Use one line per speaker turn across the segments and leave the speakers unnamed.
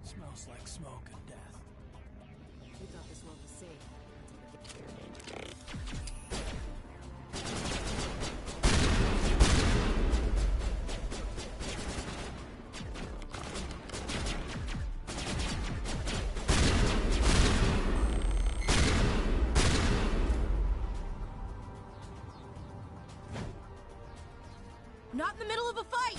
Smells like smoke and death.
We thought this world was safe. Not in the middle of a fight!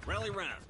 Rally round.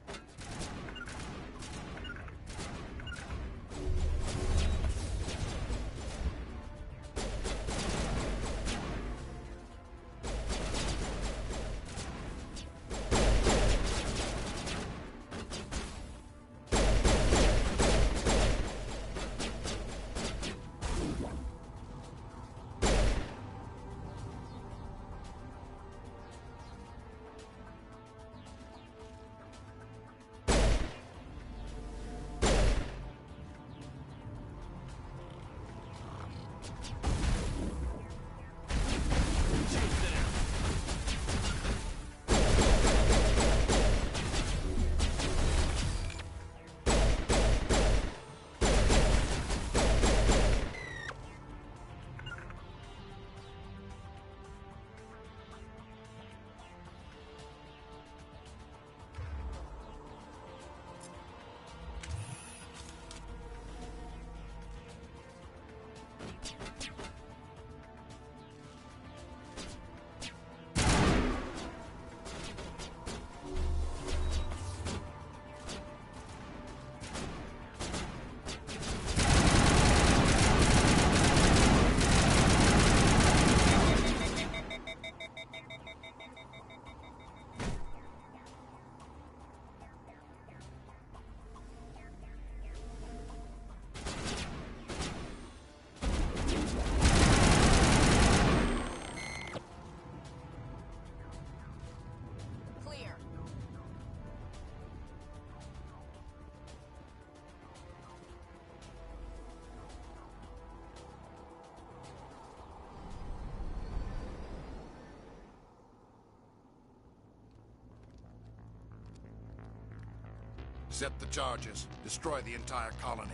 Set the charges. Destroy the entire colony.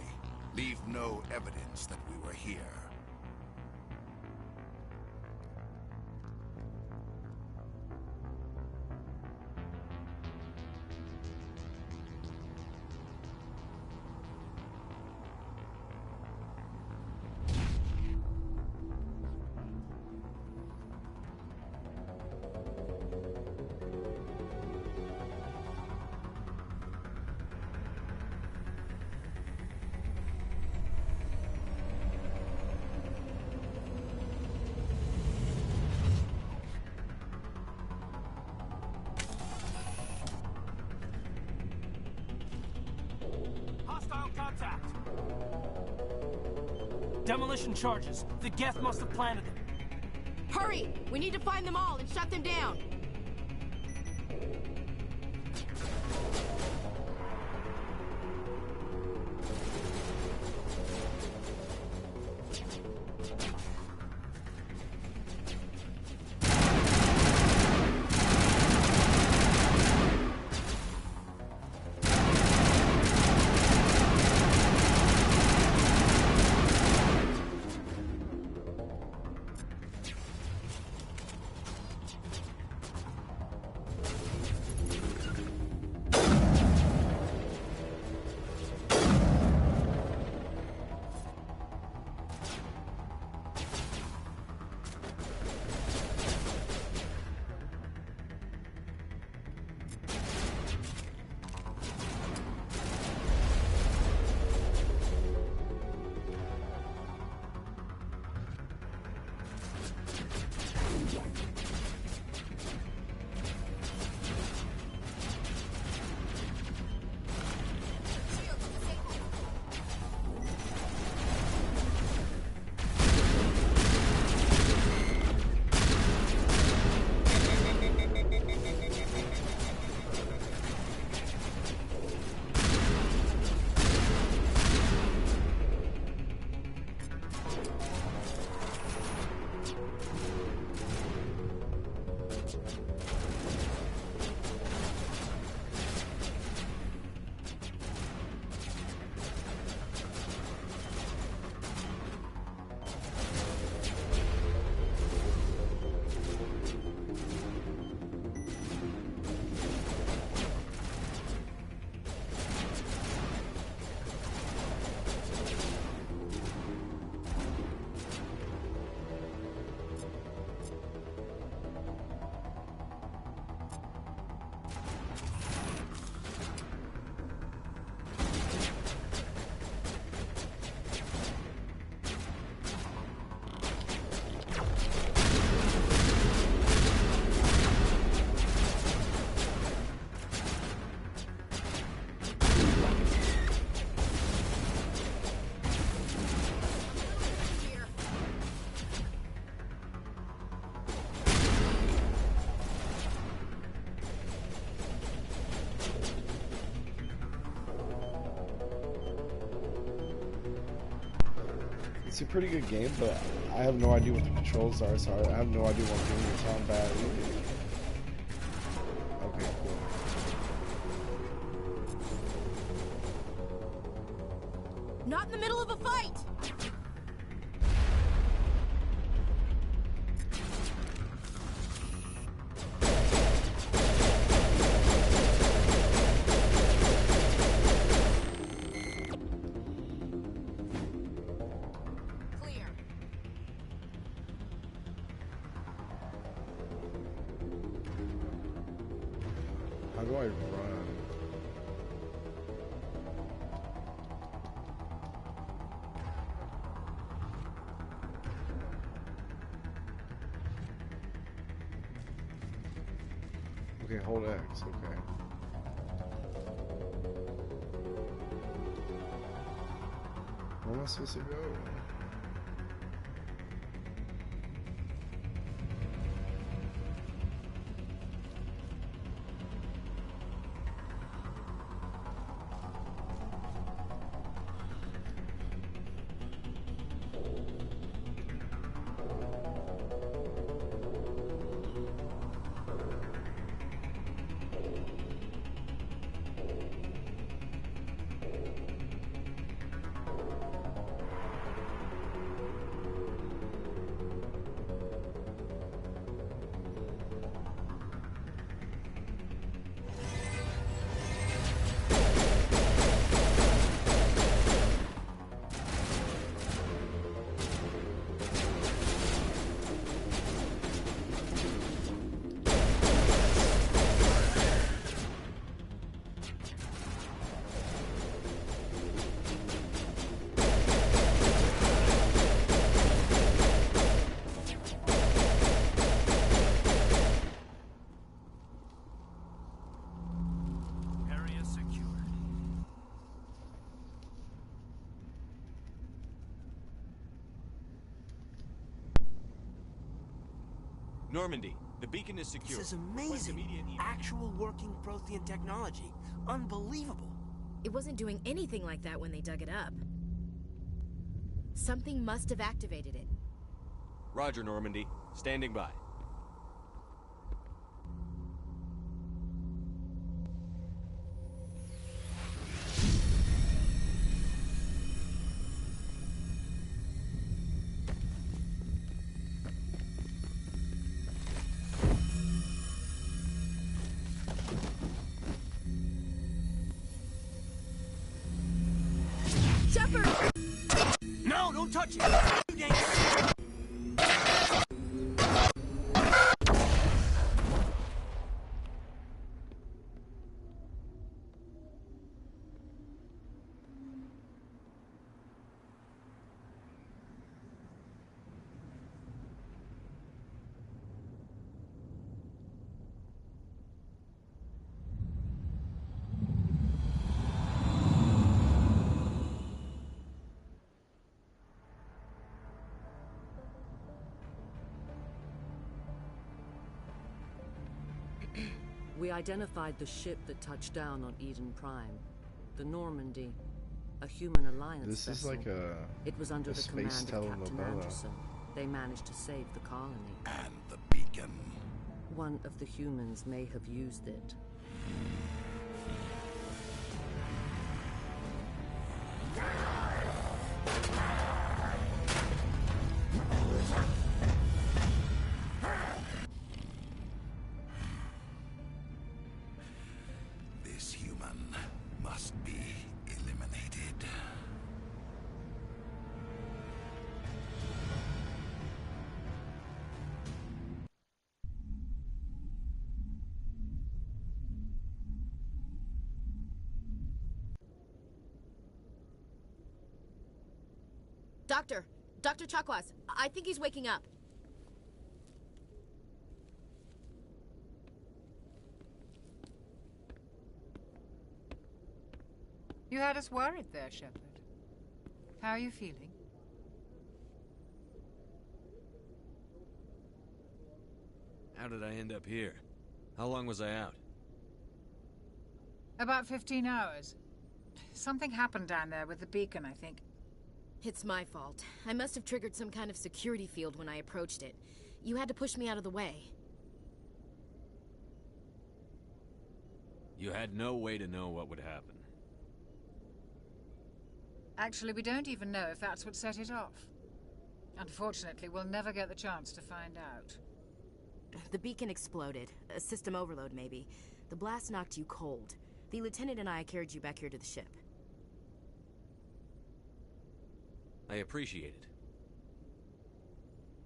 Leave no evidence that we were here.
Contact! Demolition charges. The Geth must have planted them.
Hurry! We need to find them all and shut them down!
It's a pretty good game, but I have no idea what the controls are, so I have no idea what I'm doing in combat either. Okay, cool.
Not in the middle of a fight!
How do I run? Okay, hold X, okay. Where am I supposed to go?
Normandy, the beacon is secure.
This is amazing. Actual working Prothean technology. Unbelievable.
It wasn't doing anything like that when they dug it up. Something must have activated it.
Roger, Normandy. Standing by.
No, don't touch it! Too dangerous.
We identified the ship that touched down on Eden Prime, the Normandy, a human alliance
This is
vessel.
like
It was under
a
the
space
command of Captain
telenovela.
Anderson. They managed to save the colony.
And the beacon.
One of the humans may have used it.
This human must be eliminated.
Dr. Chakwas, I think he's waking up.
You had us worried there, Shepard. How are you feeling?
How did I end up here? How long was I out?
About 15 hours. Something happened down there with the beacon, I think.
It's my fault. I must have triggered some kind of security field when I approached it. You had to push me out of the way.
You had no way to know what would happen.
Actually, we don't even know if that's what set it off. Unfortunately, we'll never get the chance to find out.
The beacon exploded. A system overload, maybe. The blast knocked you cold. The lieutenant and I carried you back here to the ship.
I appreciate it.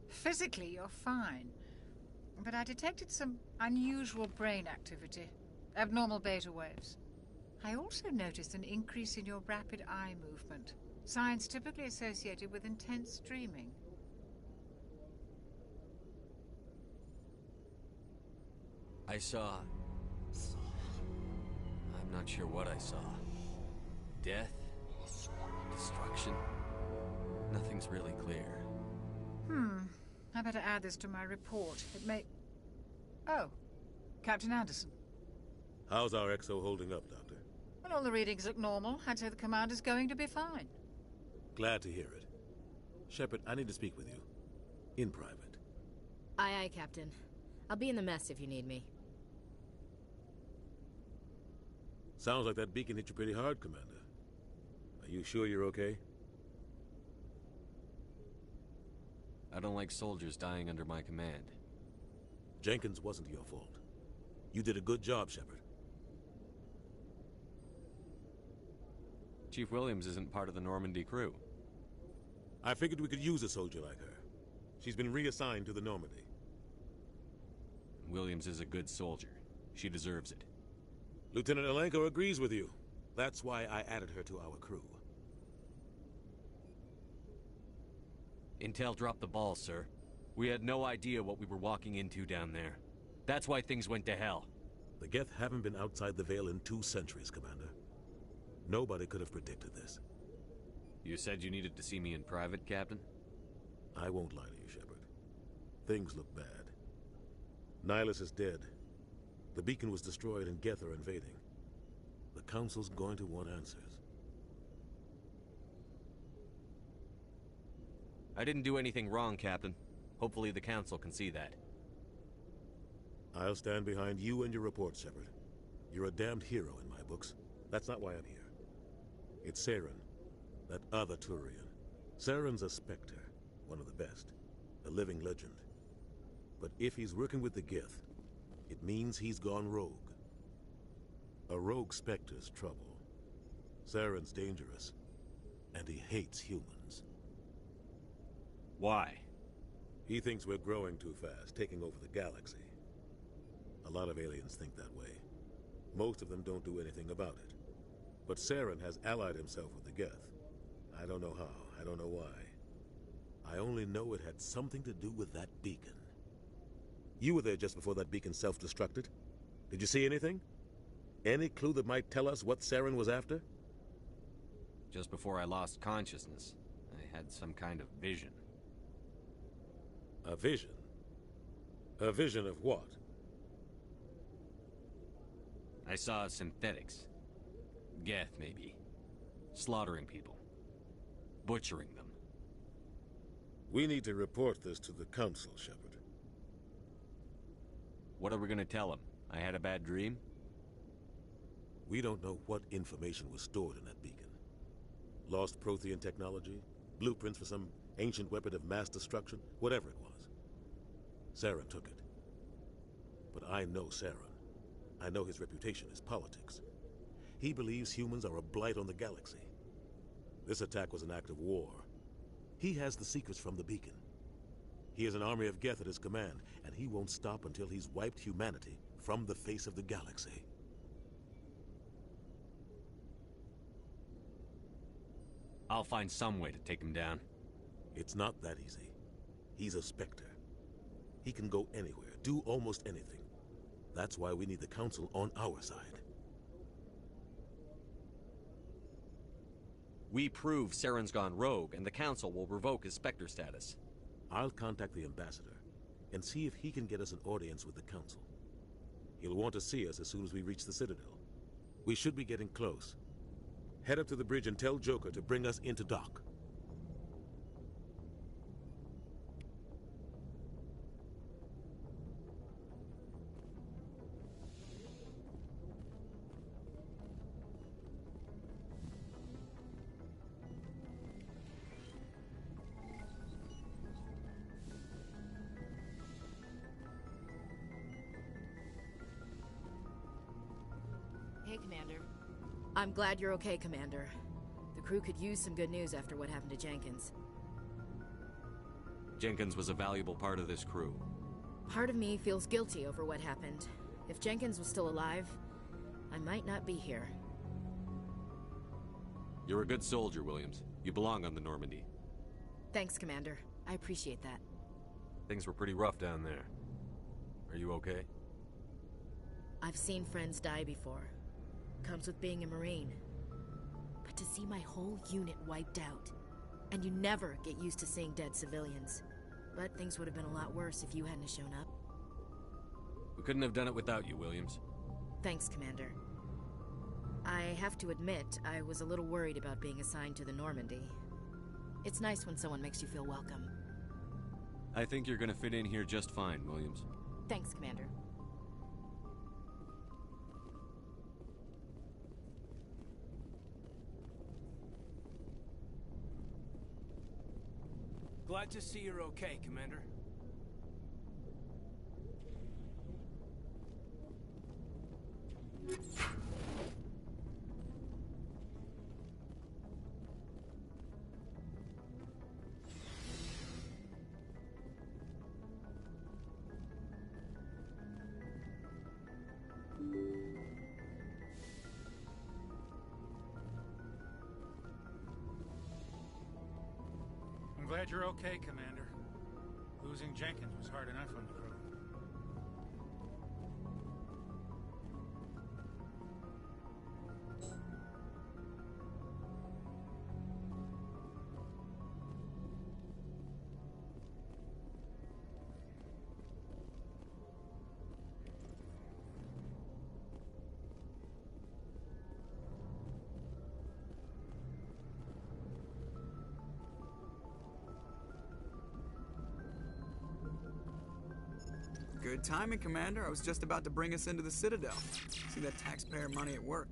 Physically, you're fine. But I detected some unusual brain activity. Abnormal beta waves. I also noticed an increase in your rapid eye movement. Signs typically associated with intense dreaming.
I saw... I'm not sure what I saw. Death? Destruction? Nothing's really clear.
I better add this to my report. It may... Oh, Captain Anderson.
How's our XO holding up, Doctor?
Well, all the readings look normal. I'd say the commander's going to be fine.
Glad to hear it. Shepard, I need to speak with you. In private.
Aye, aye, Captain. I'll be in the mess if you need me.
Sounds like that beacon hit you pretty hard, Commander. Are you sure you're okay?
I don't like soldiers dying under my command.
Jenkins wasn't your fault. You did a good job, Shepard.
Chief Williams isn't part of the Normandy crew.
I figured we could use a soldier like her. She's been reassigned to the Normandy.
Williams is a good soldier. She deserves it.
Lieutenant Alenko agrees with you. That's why I added her to our crew.
Intel dropped the ball, sir. We had no idea what we were walking into down there. That's why things went to hell.
The Geth haven't been outside the Veil in 2 centuries, Commander. Nobody could have predicted this.
You said you needed to see me in private, Captain?
I won't lie to you, Shepard. Things look bad. Nihilus is dead. The beacon was destroyed and Geth are invading. The Council's going to want answers.
I didn't do anything wrong, Captain. Hopefully the Council can see that.
I'll stand behind you and your report, Shepard. You're a damned hero in my books. That's not why I'm here. It's Saren, that other Turian. Saren's a Spectre, one of the best. A living legend. But if he's working with the Geth, it means he's gone rogue. A rogue Spectre's trouble. Saren's dangerous, and he hates humans.
Why?
He thinks we're growing too fast, taking over the galaxy. A lot of aliens think that way. Most of them don't do anything about it. But Saren has allied himself with the Geth. I don't know how, I don't know why. I only know it had something to do with that beacon. You were there just before that beacon self-destructed. Did you see anything? Any clue that might tell us what Saren was after?
Just before I lost consciousness, I had some kind of vision.
A vision? A vision of what?
I saw synthetics. Geth, maybe. Slaughtering people. Butchering them.
We need to report this to the Council, Shepard.
What are we gonna tell them? I had a bad dream?
We don't know what information was stored in that beacon. Lost Prothean technology? Blueprints for some ancient weapon of mass destruction? Whatever it was. Saren took it. But I know Saren. I know his reputation is politics. He believes humans are a blight on the galaxy. This attack was an act of war. He has the secrets from the beacon. He has an army of Geth at his command, and he won't stop until he's wiped humanity from the face of the galaxy.
I'll find some way to take him down.
It's not that easy. He's a Spectre. He can go anywhere, do almost anything. That's why we need the Council on our side.
We prove Saren's gone rogue, and the Council will revoke his Spectre status.
I'll contact the Ambassador and see if he can get us an audience with the Council. He'll want to see us as soon as we reach the Citadel. We should be getting close. Head up to the bridge and tell Joker to bring us into dock.
okay, Commander? I'm glad you're okay, Commander. The crew could use some good news after what happened to Jenkins.
Jenkins was a valuable part of this crew.
Part of me feels guilty over what happened. If Jenkins was still alive, I might not be here.
You're a good soldier, Williams. You belong on the Normandy.
Thanks, Commander. I appreciate that.
Things were pretty rough down there. Are you okay?
I've seen friends die before. Comes with being a Marine. But to see my whole unit wiped out, and you never get used to seeing dead civilians. But things would have been a lot worse if you hadn't shown up.
We couldn't have done it without you, Williams.
Thanks, Commander. I have to admit, I was a little worried about being assigned to the Normandy. It's nice when someone makes you feel welcome.
I think you're gonna fit in here just fine, Williams.
Thanks, Commander.
Glad to see you're okay, Commander.
I'm glad you're okay, Commander. Losing Jenkins was hard enough on the crew.
Good timing, Commander. I was just about to bring us into the Citadel. See that taxpayer money at work.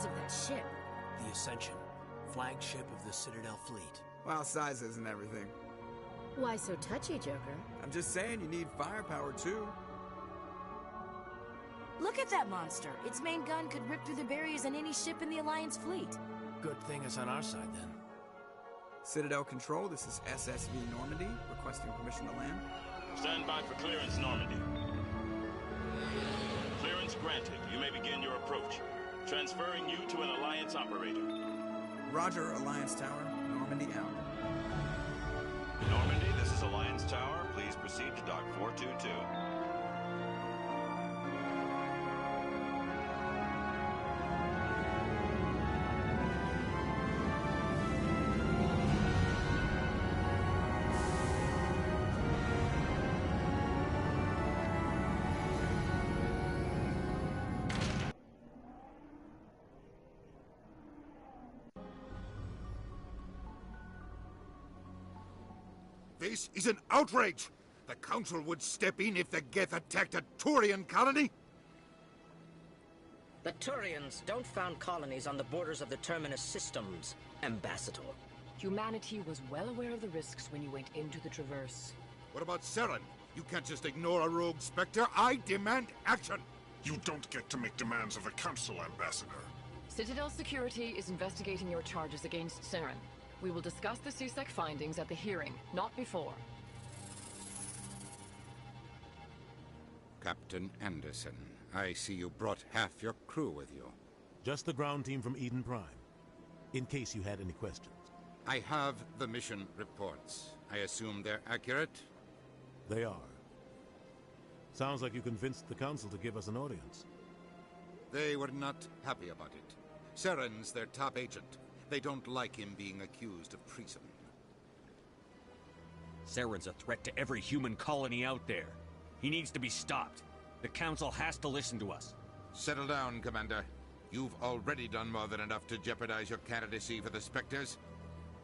Of that ship.
The Ascension, flagship of the Citadel fleet.
Well, size isn't everything.
Why so touchy, Joker?
I'm just saying you need firepower, too.
Look at that monster. Its main gun could rip through the barriers in any ship in the Alliance fleet.
Good thing it's on our side, then.
Citadel Control, this is SSV Normandy, requesting permission to land.
Stand by for clearance, Normandy. Clearance granted. You may begin your approach. Transferring you to an Alliance operator.
Roger, Alliance Tower. Normandy out.
Normandy, this is Alliance Tower. Please proceed to Dock 422.
This is an outrage! The Council would step in if the Geth attacked a Turian colony?
The Turians don't found colonies on the borders of the Terminus systems, Ambassador.
Humanity was well aware of the risks when you went into the Traverse.
What about Saren? You can't just ignore a rogue Spectre. I demand action!
You don't get to make demands of the Council, Ambassador.
Citadel Security is investigating your charges against Saren. We will discuss the CSEC findings at the hearing, not before.
Captain Anderson, I see you brought half your crew with you.
Just the ground team from Eden Prime, in case you had any questions.
I have the mission reports. I assume they're accurate?
They are. Sounds like you convinced the Council to give us an audience.
They were not happy about it. Saren's their top agent. They don't like him being accused of treason.
Saren's a threat to every human colony out there.
He needs to be stopped. The Council has to listen to us.
Settle down, Commander. You've already done more than enough to jeopardize your candidacy for the Spectres.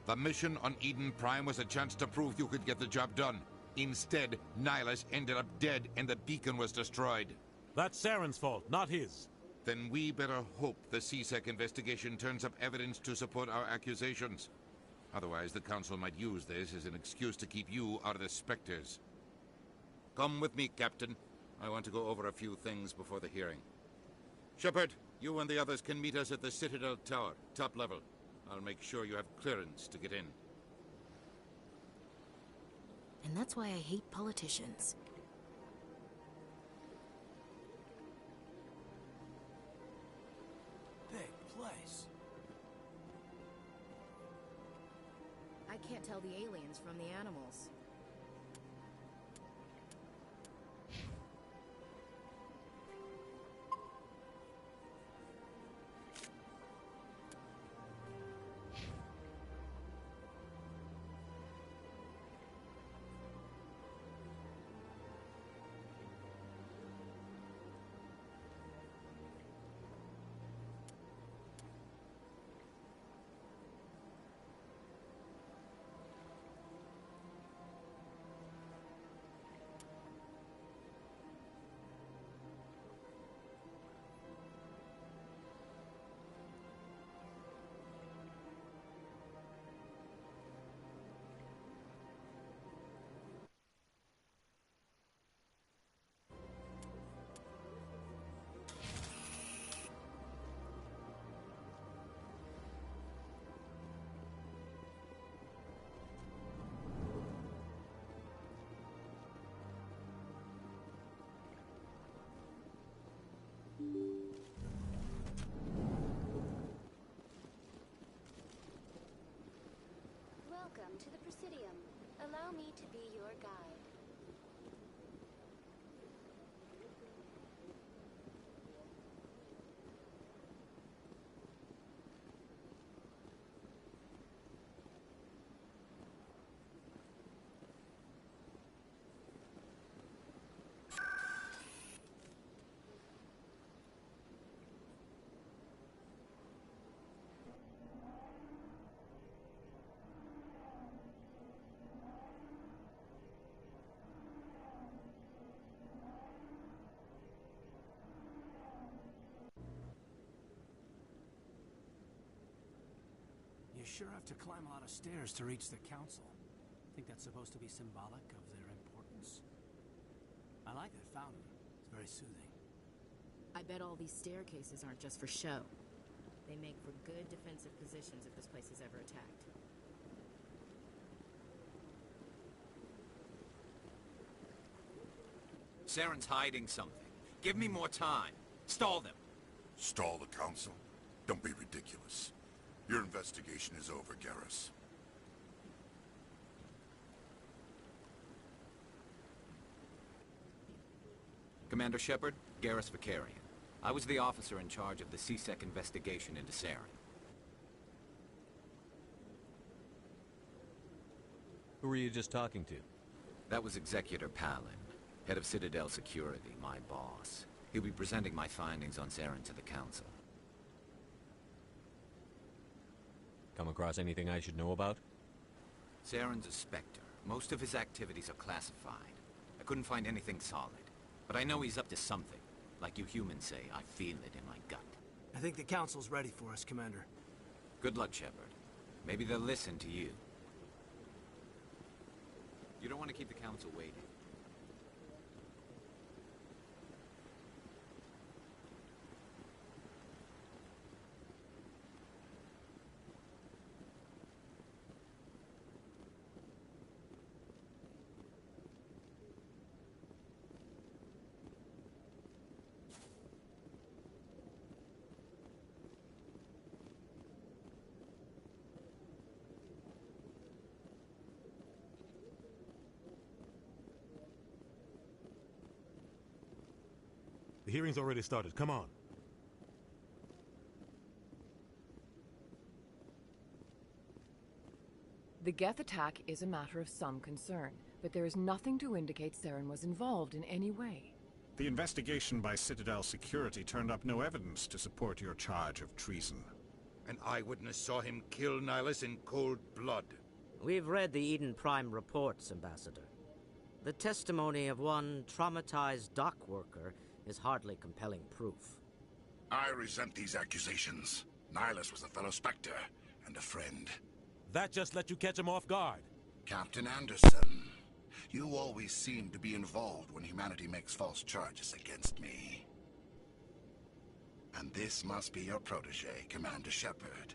The mission on Eden Prime was a chance to prove you could get the job done. Instead, Nihilus ended up dead and the beacon was destroyed.
That's Saren's fault, not his.
Then we better hope the CSEC investigation turns up evidence to support our accusations. Otherwise, the Council might use this as an excuse to keep you out of the Spectres. Come with me, Captain. I want to go over a few things before the hearing. Shepard, you and the others can meet us at the Citadel Tower, top level. I'll make sure you have clearance to get in.
And that's why I hate politicians.
Big place.
I can't tell the aliens from the animals.
Welcome to the Presidium. Allow me to be your guide.
You sure have to climb a lot of stairs to reach the Council. Think that's supposed to be symbolic of their importance? I like that fountain. It's very soothing.
I bet all these staircases aren't just for show. They make for good defensive positions if this place is ever attacked.
Saren's hiding something. Give me more time. Stall them.
Stall the Council? Don't be ridiculous. Your investigation is over, gAmERz.
Commander Shepard, gAmERz Vicarian. I was the officer in charge of the CSEC investigation into Saren.
Who were you just talking to?
That was Executor Palin, head of Citadel Security, my boss. He'll be presenting my findings on Saren to the Council.
Come across anything I should know about?
Saren's a Spectre. Most of his activities are classified. I couldn't find anything solid. But I know he's up to something. Like you humans say, I feel it in my gut.
I think the Council's ready for us, Commander.
Good luck, Shepard. Maybe they'll listen to you. You don't want to keep the Council waiting.
The hearing's already started. Come on.
The Geth attack is a matter of some concern, but there is nothing to indicate Saren was involved in any way.
The investigation by Citadel Security turned up no evidence to support your charge of treason.
An eyewitness saw him kill Nihilus in cold blood.
We've read the Eden Prime reports, Ambassador. The testimony of one traumatized dock worker is hardly compelling proof.
I resent these accusations. Nihilus was a fellow Spectre and a friend.
That just let you catch him off guard.
Captain Anderson, you always seem to be involved when humanity makes false charges against me. And this must be your protege, Commander Shepard,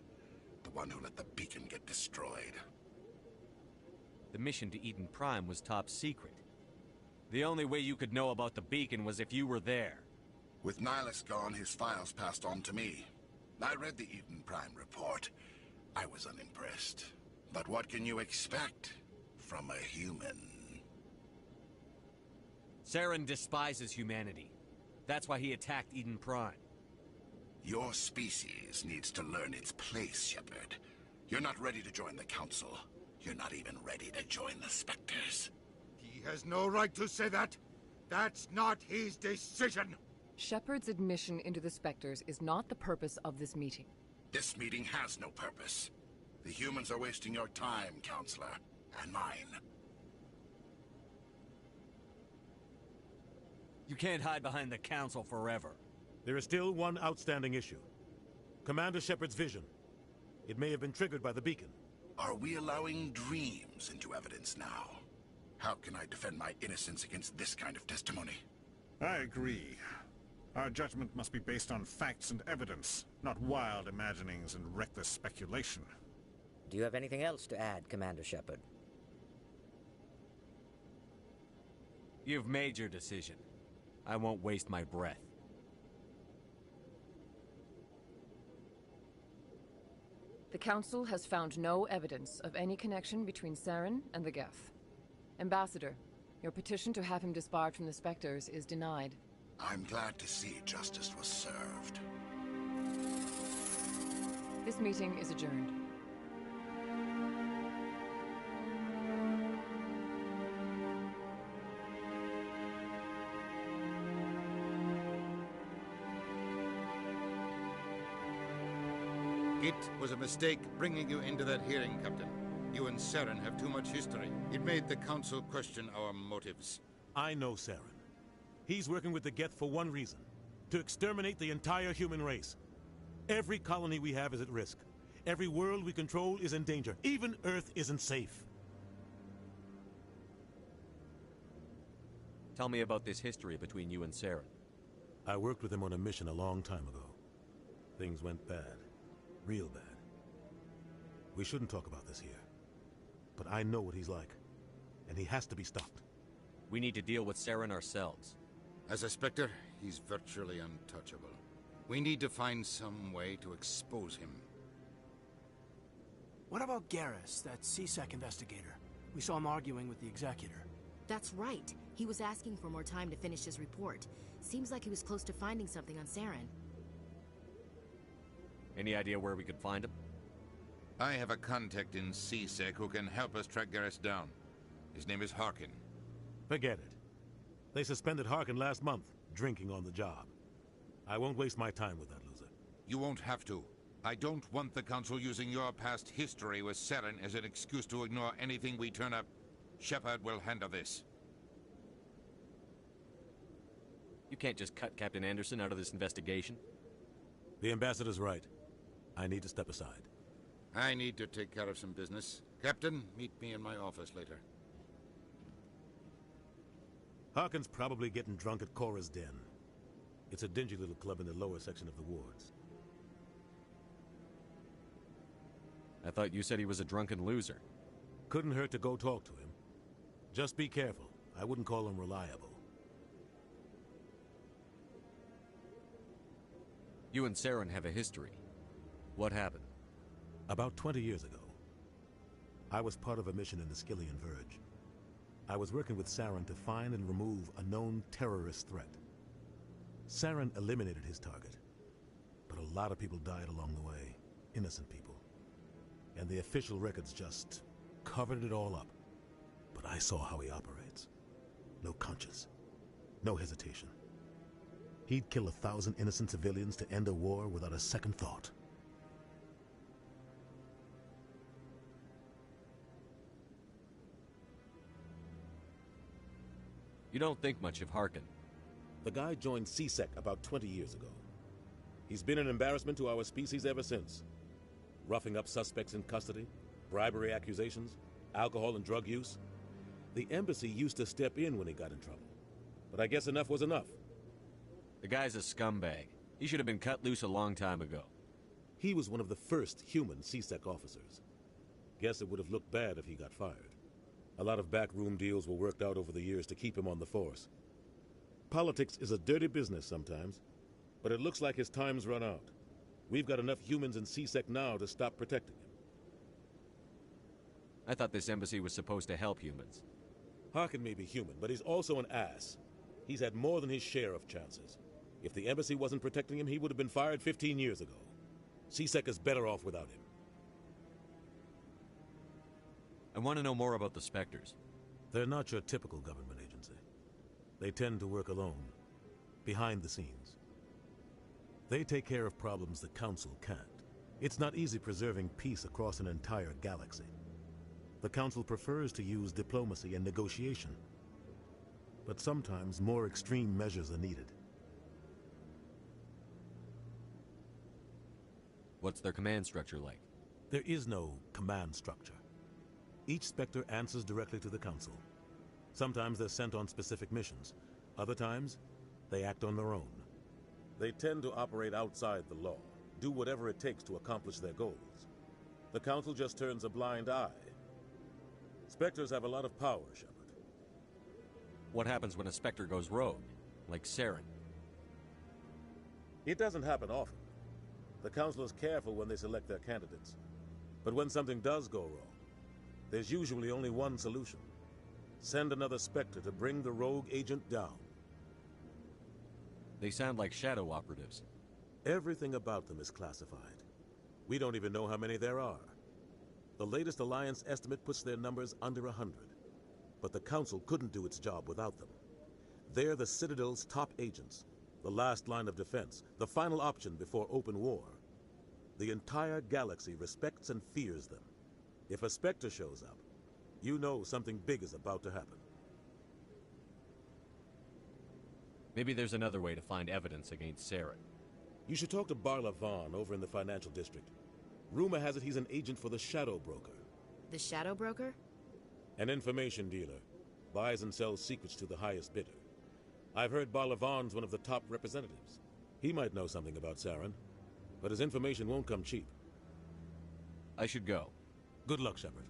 the one who let the beacon get destroyed.
The mission to Eden Prime was top secret. The only way you could know about the beacon was if you were there.
With Nihilus gone, his files passed on to me. I read the Eden Prime report. I was unimpressed. But what can you expect from a human?
Saren despises humanity. That's why he attacked Eden Prime.
Your species needs to learn its place, Shepard. You're not ready to join the Council. You're not even ready to join the Spectres.
He has no right to say that. That's not his decision.
Shepard's admission into the Spectres is not the purpose of this meeting.
This meeting has no purpose. The humans are wasting your time, Counselor, and mine.
You can't hide behind the Council forever.
There is still one outstanding issue. Commander Shepard's vision. It may have been triggered by the beacon.
Are we allowing dreams into evidence now? How can I defend my innocence against this kind of testimony?
I agree. Our judgment must be based on facts and evidence, not wild imaginings and reckless speculation.
Do you have anything else to add, Commander Shepard?
You've made your decision. I won't waste my breath.
The Council has found no evidence of any connection between Saren and the Geth. Ambassador, your petition to have him disbarred from the Spectres is denied.
I'm glad to see justice was served.
This meeting is adjourned.
It was a mistake bringing you into that hearing, Captain. You and Saren have too much history. It made the Council question our motives.
I know Saren. He's working with the Geth for one reason. To exterminate the entire human race. Every colony we have is at risk. Every world we control is in danger. Even Earth isn't safe.
Tell me about this history between you and Saren.
I worked with him on a mission a long time ago. Things went bad. Real bad. We shouldn't talk about this here. But I know what he's like. And he has to be stopped.
We need to deal with Saren ourselves.
As a Spectre, he's virtually untouchable. We need to find some way to expose him.
What about gAmERz, that C-Sec investigator? We saw him arguing with the Executor.
That's right. He was asking for more time to finish his report. Seems like he was close to finding something on Saren.
Any idea where we could find him?
I have a contact in C-Sec who can help us track gAmERz down. His name is Harkin.
Forget it. They suspended Harkin last month, drinking on the job. I won't waste my time with that loser.
You won't have to. I don't want the Council using your past history with Saren as an excuse to ignore anything we turn up. Shepard will handle this.
You can't just cut Captain Anderson out of this investigation.
The Ambassador's right. I need to step aside.
I need to take care of some business. Captain, meet me in my office later.
Harkin's probably getting drunk at Cora's Den. It's a dingy little club in the lower section of the wards.
I thought you said he was a drunken loser.
Couldn't hurt to go talk to him. Just be careful. I wouldn't call him reliable.
You and Saren have a history. What happened?
About 20 years ago, I was part of a mission in the Skillian Verge. I was working with Saren to find and remove a known terrorist threat. Saren eliminated his target, but a lot of people died along the way. Innocent people. And the official records just covered it all up. But I saw how he operates. No conscience. No hesitation. He'd kill 1,000 innocent civilians to end a war without a second thought.
You don't think much of Harkin.
The guy joined CSEC about 20 years ago. He's been an embarrassment to our species ever since. Roughing up suspects in custody, bribery accusations, alcohol and drug use. The embassy used to step in when he got in trouble. But I guess enough was enough.
The guy's a scumbag. He should have been cut loose a long time ago.
He was one of the first human CSEC officers. Guess it would have looked bad if he got fired. A lot of backroom deals were worked out over the years to keep him on the force. Politics is a dirty business sometimes, but it looks like his time's run out. We've got enough humans in CSEC now to stop protecting him.
I thought this embassy was supposed to help humans.
Harkin may be human, but he's also an ass. He's had more than his share of chances. If the embassy wasn't protecting him, he would have been fired 15 years ago. CSEC is better off without him.
I want to know more about the Spectres.
They're not your typical government agency. They tend to work alone, behind the scenes. They take care of problems the Council can't. It's not easy preserving peace across an entire galaxy. The Council prefers to use diplomacy and negotiation. But sometimes more extreme measures are needed.
What's their command structure like?
There is no command structure. Each Spectre answers directly to the Council. Sometimes they're sent on specific missions. Other times, they act on their own. They tend to operate outside the law, do whatever it takes to accomplish their goals. The Council just turns a blind eye. Spectres have a lot of power, Shepard.
What happens when a Spectre goes rogue, like Saren?
It doesn't happen often. The Council is careful when they select their candidates. But when something does go wrong, there's usually only one solution. Send another Spectre to bring the rogue agent down.
They sound like shadow operatives.
Everything about them is classified. We don't even know how many there are. The latest Alliance estimate puts their numbers under 100. But the Council couldn't do its job without them. They're the Citadel's top agents, the last line of defense, the final option before open war. The entire galaxy respects and fears them. If a Spectre shows up, you know something big is about to happen.
Maybe there's another way to find evidence against Saren.
You should talk to Barla Vaughn over in the financial district. Rumor has it he's an agent for the Shadow Broker.
The Shadow Broker?
An information dealer. Buys and sells secrets to the highest bidder. I've heard Barla Vaughn's one of the top representatives. He might know something about Saren, but his information won't come cheap.
I should go.
Good luck, Shepard.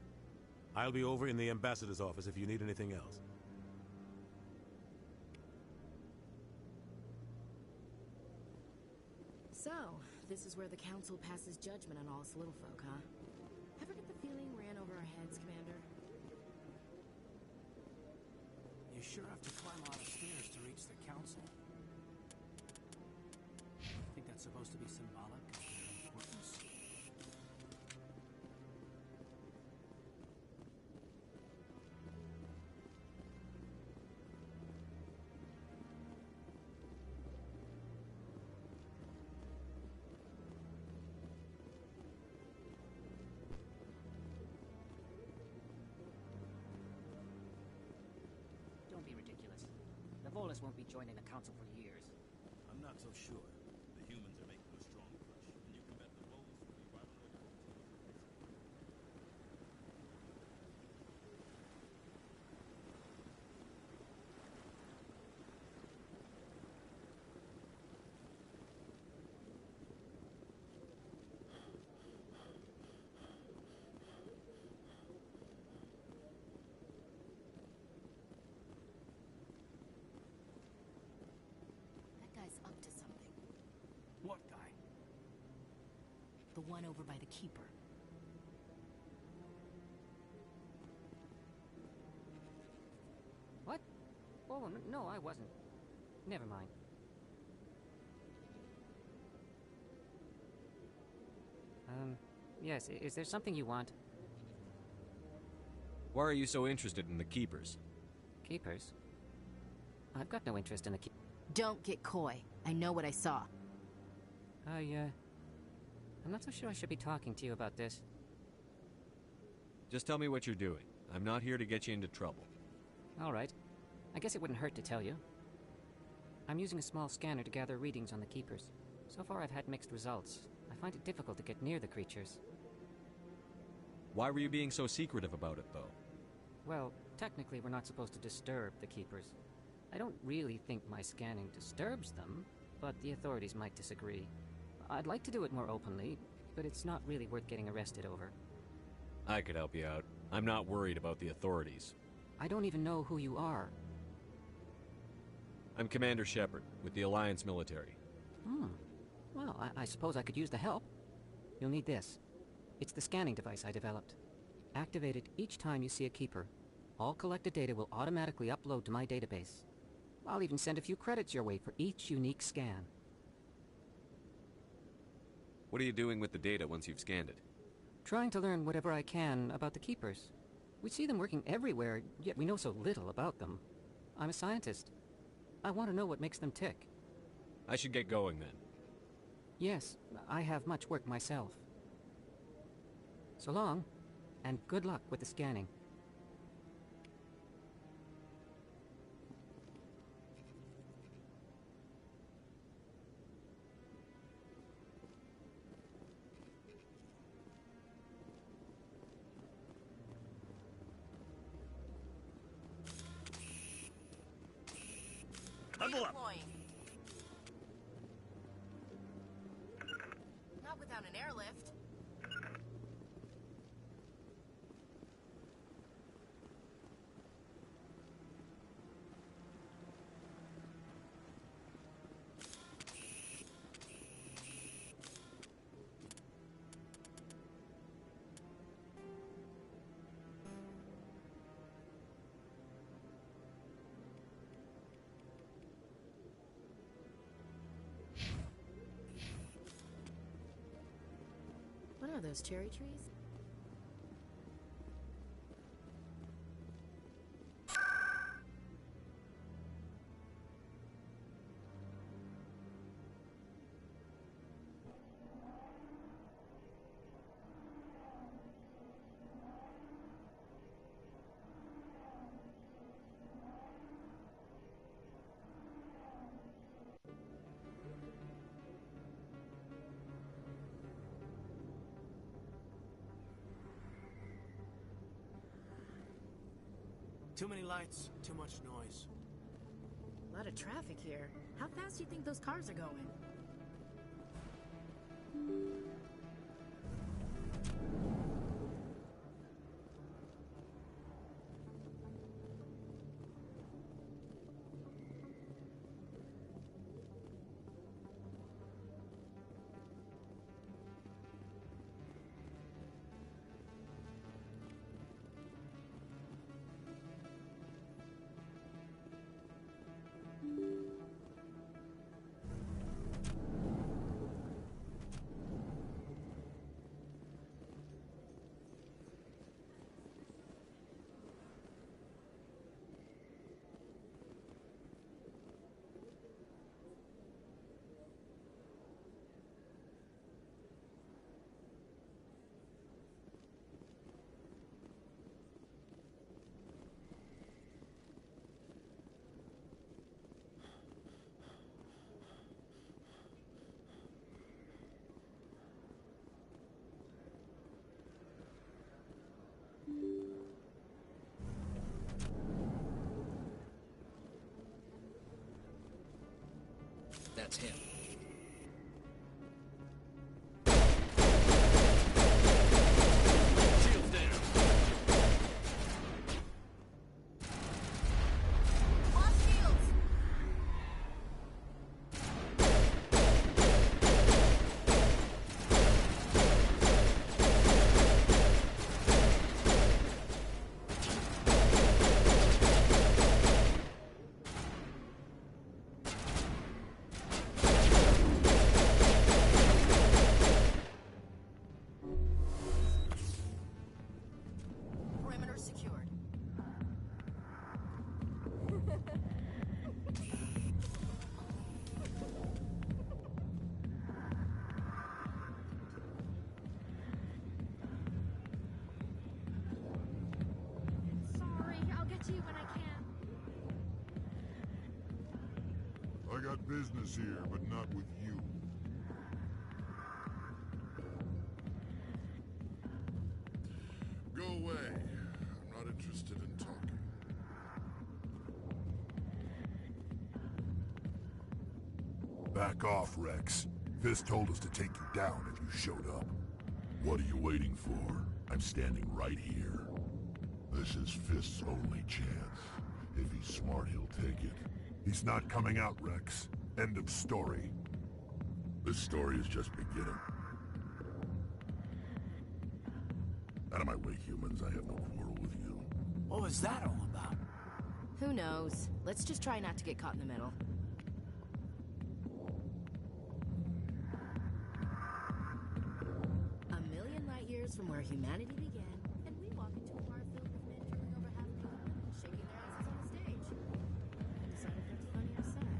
I'll be over in the ambassador's office if you need anything else.
So, this is where the Council passes judgment on all us little folk, huh? Ever get the feeling we're in over our heads, Commander?
You sure have to climb a lot of stairs to reach the Council. I think that's supposed to be symbolic of their importance.
Don't be ridiculous. The Volus won't be joining the Council for years.
I'm not so sure. The humans are making a strong push, and you can bet the Volus will be right on their
That guy's up to something.
What guy?
The one over by the Keeper.
What? Oh, no, I wasn't. Never mind. Yes, is there something you want?
Why are you so interested in the Keepers?
Keepers? I've got no interest in the
Don't get coy. I know what I saw.
I'm not so sure I should be talking to you about this.
Just tell me what you're doing. I'm not here to get you into trouble.
All right. I guess it wouldn't hurt to tell you. I'm using a small scanner to gather readings on the Keepers. So far I've had mixed results. I find it difficult to get near the creatures.
Why were you being so secretive about it, though?
Well, technically we're not supposed to disturb the Keepers. I don't really think my scanning disturbs them, but the authorities might disagree. I'd like to do it more openly, but it's not really worth getting arrested over.
I could help you out. I'm not worried about the authorities.
I don't even know who you are.
I'm Commander Shepard, with the Alliance military.
Well, I suppose I could use the help. You'll need this. It's the scanning device I developed. Activate it each time you see a Keeper. All collected data will automatically upload to my database. I'll even send a few credits your way for each unique scan.
What are you doing with the data once you've scanned it?
Trying to learn whatever I can about the Keepers. We see them working everywhere, yet we know so little about them. I'm a scientist. I want to know what makes them tick.
I should get going, then.
Yes, I have much work myself. So long, and good luck with the scanning.
Level up!
Not without an airlift. What are those, cherry trees?
Too many lights, too much noise.
A lot of traffic here. How fast do you think those cars are going?
That's him.
Shields down.
Lost shields!
got business here, but not with you. Go away. I'm not interested in talking. Back off, Rex. Fist told us to take you down if you showed up. What are you waiting for? I'm standing right here. This is Fist's only chance. If he's smart, he'll take it. He's not coming out, Rex. End of story. This story is just beginning. Out of my way, humans. I have no quarrel with you.
What was that all about?
Who knows? Let's just try not to get caught in the middle. A million light years from where humanity began, and we walk into a bar filled with men drooling over half naked women, shaking their asses on a stage. Decide if that's funny or sad.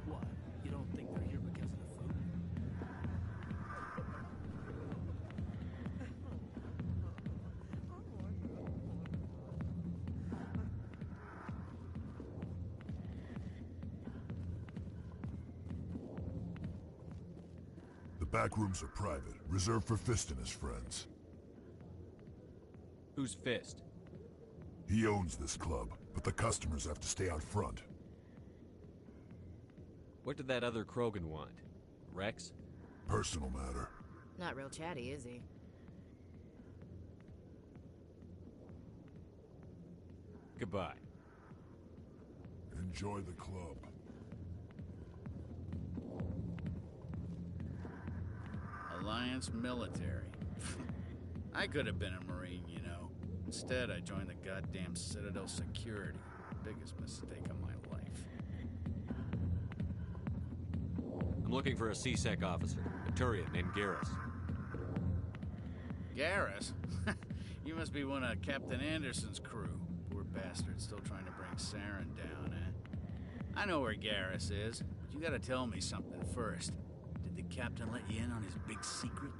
What? You don't think they're here because of the food?
The back rooms are private, reserved for Fist and his friends.
Who's Fist?
He owns this club, but the customers have to stay out front.
What did that other Krogan want? Rex?
Personal matter.
Not real chatty, is he?
Goodbye.
Enjoy the club.
Alliance military. I could have been a Marine, you know. Instead, I joined the goddamn Citadel security. Biggest mistake of my life.
I'm looking for a C-Sec officer, a Turian named gAmERz.
gAmERz? You must be one of Captain Anderson's crew. Poor bastard, still trying to bring Saren down, eh? I know where gAmERz is, but you gotta tell me something first. Did the captain let you in on his big secret?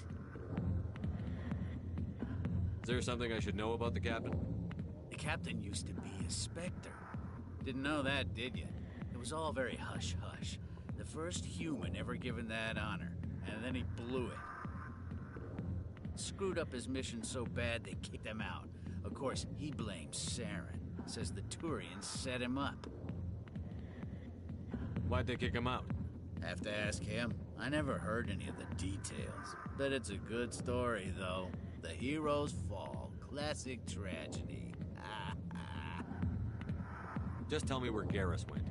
Is there something I should know about the captain?
The captain used to be a Spectre. Didn't know that, did you? It was all very hush-hush. The first human ever given that honor, and then he blew it. Screwed up his mission so bad they kicked him out. Of course, he blames Saren. Says the Turians set him up.
Why'd they kick him out?
Have to ask him. I never heard any of the details. Bet it's a good story, though. The heroes fall. Classic tragedy.
Just tell me where gAmERz went.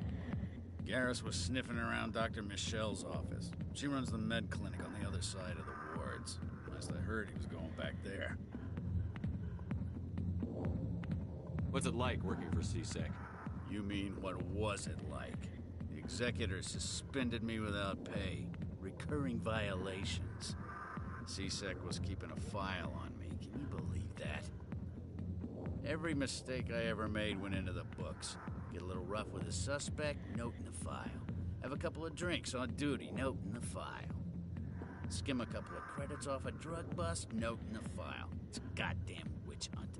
gAmERz was sniffing around Dr. Michelle's office. She runs the med clinic on the other side of the wards. Last I heard, he was going back there.
What's it like working for C-Sec?
You mean, what was it like? The executor suspended me without pay. Recurring violations. C-Sec was keeping a file on me. Can you believe that? Every mistake I ever made went into the books. Get a little rough with a suspect, note in the file. Have a couple of drinks on duty, note in the file. Skim a couple of credits off a drug bust, note in the file. It's a goddamn witch hunt.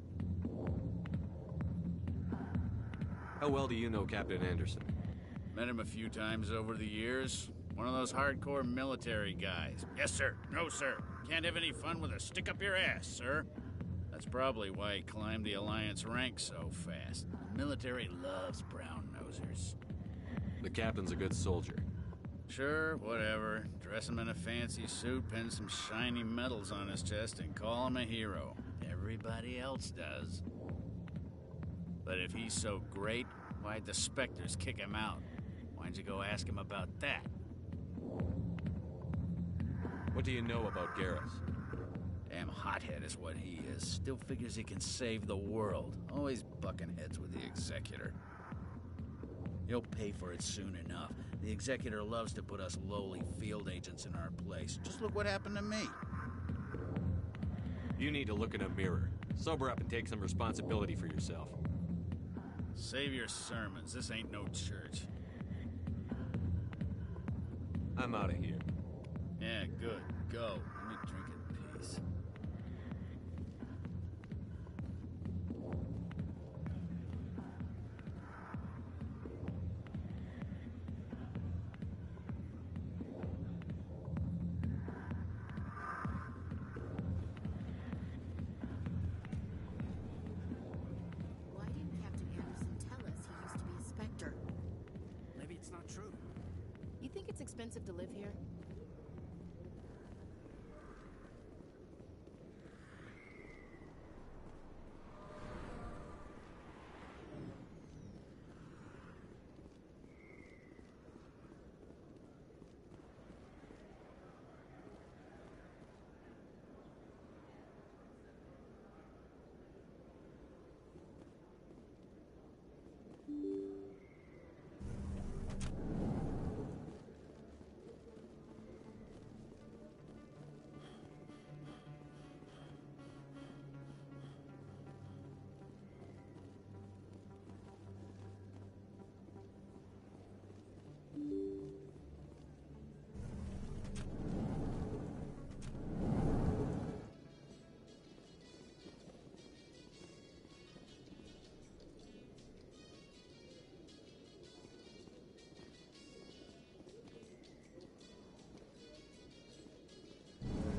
How well do you know Captain Anderson?
Met him a few times over the years. One of those hardcore military guys. Yes, sir. No, sir. Can't have any fun with a stick up your ass, sir. That's probably why he climbed the Alliance ranks so fast. The military loves brown-nosers.
The captain's a good soldier.
Sure, whatever. Dress him in a fancy suit, pin some shiny medals on his chest, and call him a hero. Everybody else does. But if he's so great, why'd the Spectres kick him out? Why'd you go ask him about that?
What do you know about gAmERz?
Damn hothead is what he is. Still figures he can save the world. Always bucking heads with the Executor. He'll pay for it soon enough. The Executor loves to put us lowly field agents in our place. Just look what happened to me.
You need to look in a mirror. Sober up and take some responsibility for yourself.
Save your sermons. This ain't no church.
I'm out of here.
Yeah, good. Go. Let me drink in peace.
expensive to live here?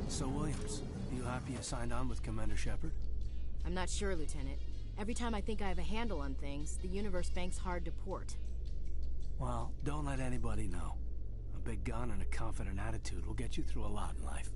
So, Williams, you happy you signed on with Commander Shepard?
I'm not sure, Lieutenant. Every time I think I have a handle on things, the universe bank's hard to port.
Well, don't let anybody know. A big gun and a confident attitude will get you through a lot in life.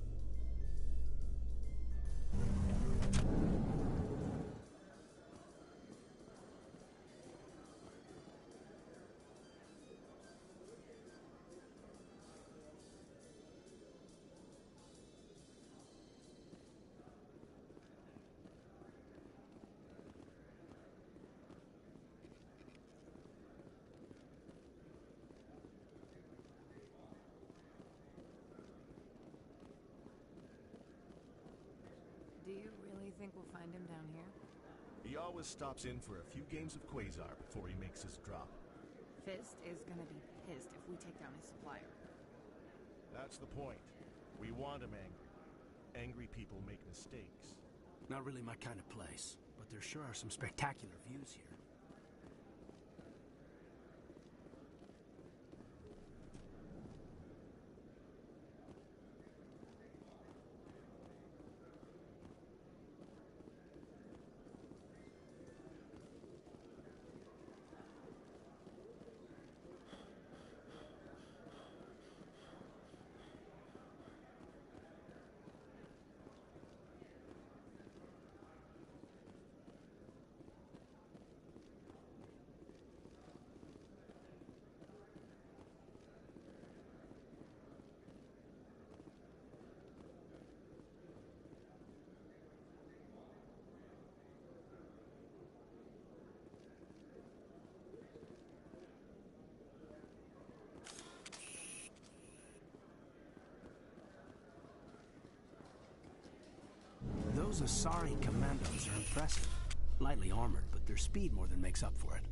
Do you really think we'll find him down here?
He always stops in for a few games of Quasar before he makes his drop.
Fist is gonna be pissed if we take down his supplier.
That's the point. We want him angry. Angry people make mistakes.
Not really my kind of place, but there sure are some spectacular views here. Those Asari commandos are impressive. Lightly armored, but their speed more than makes up for it.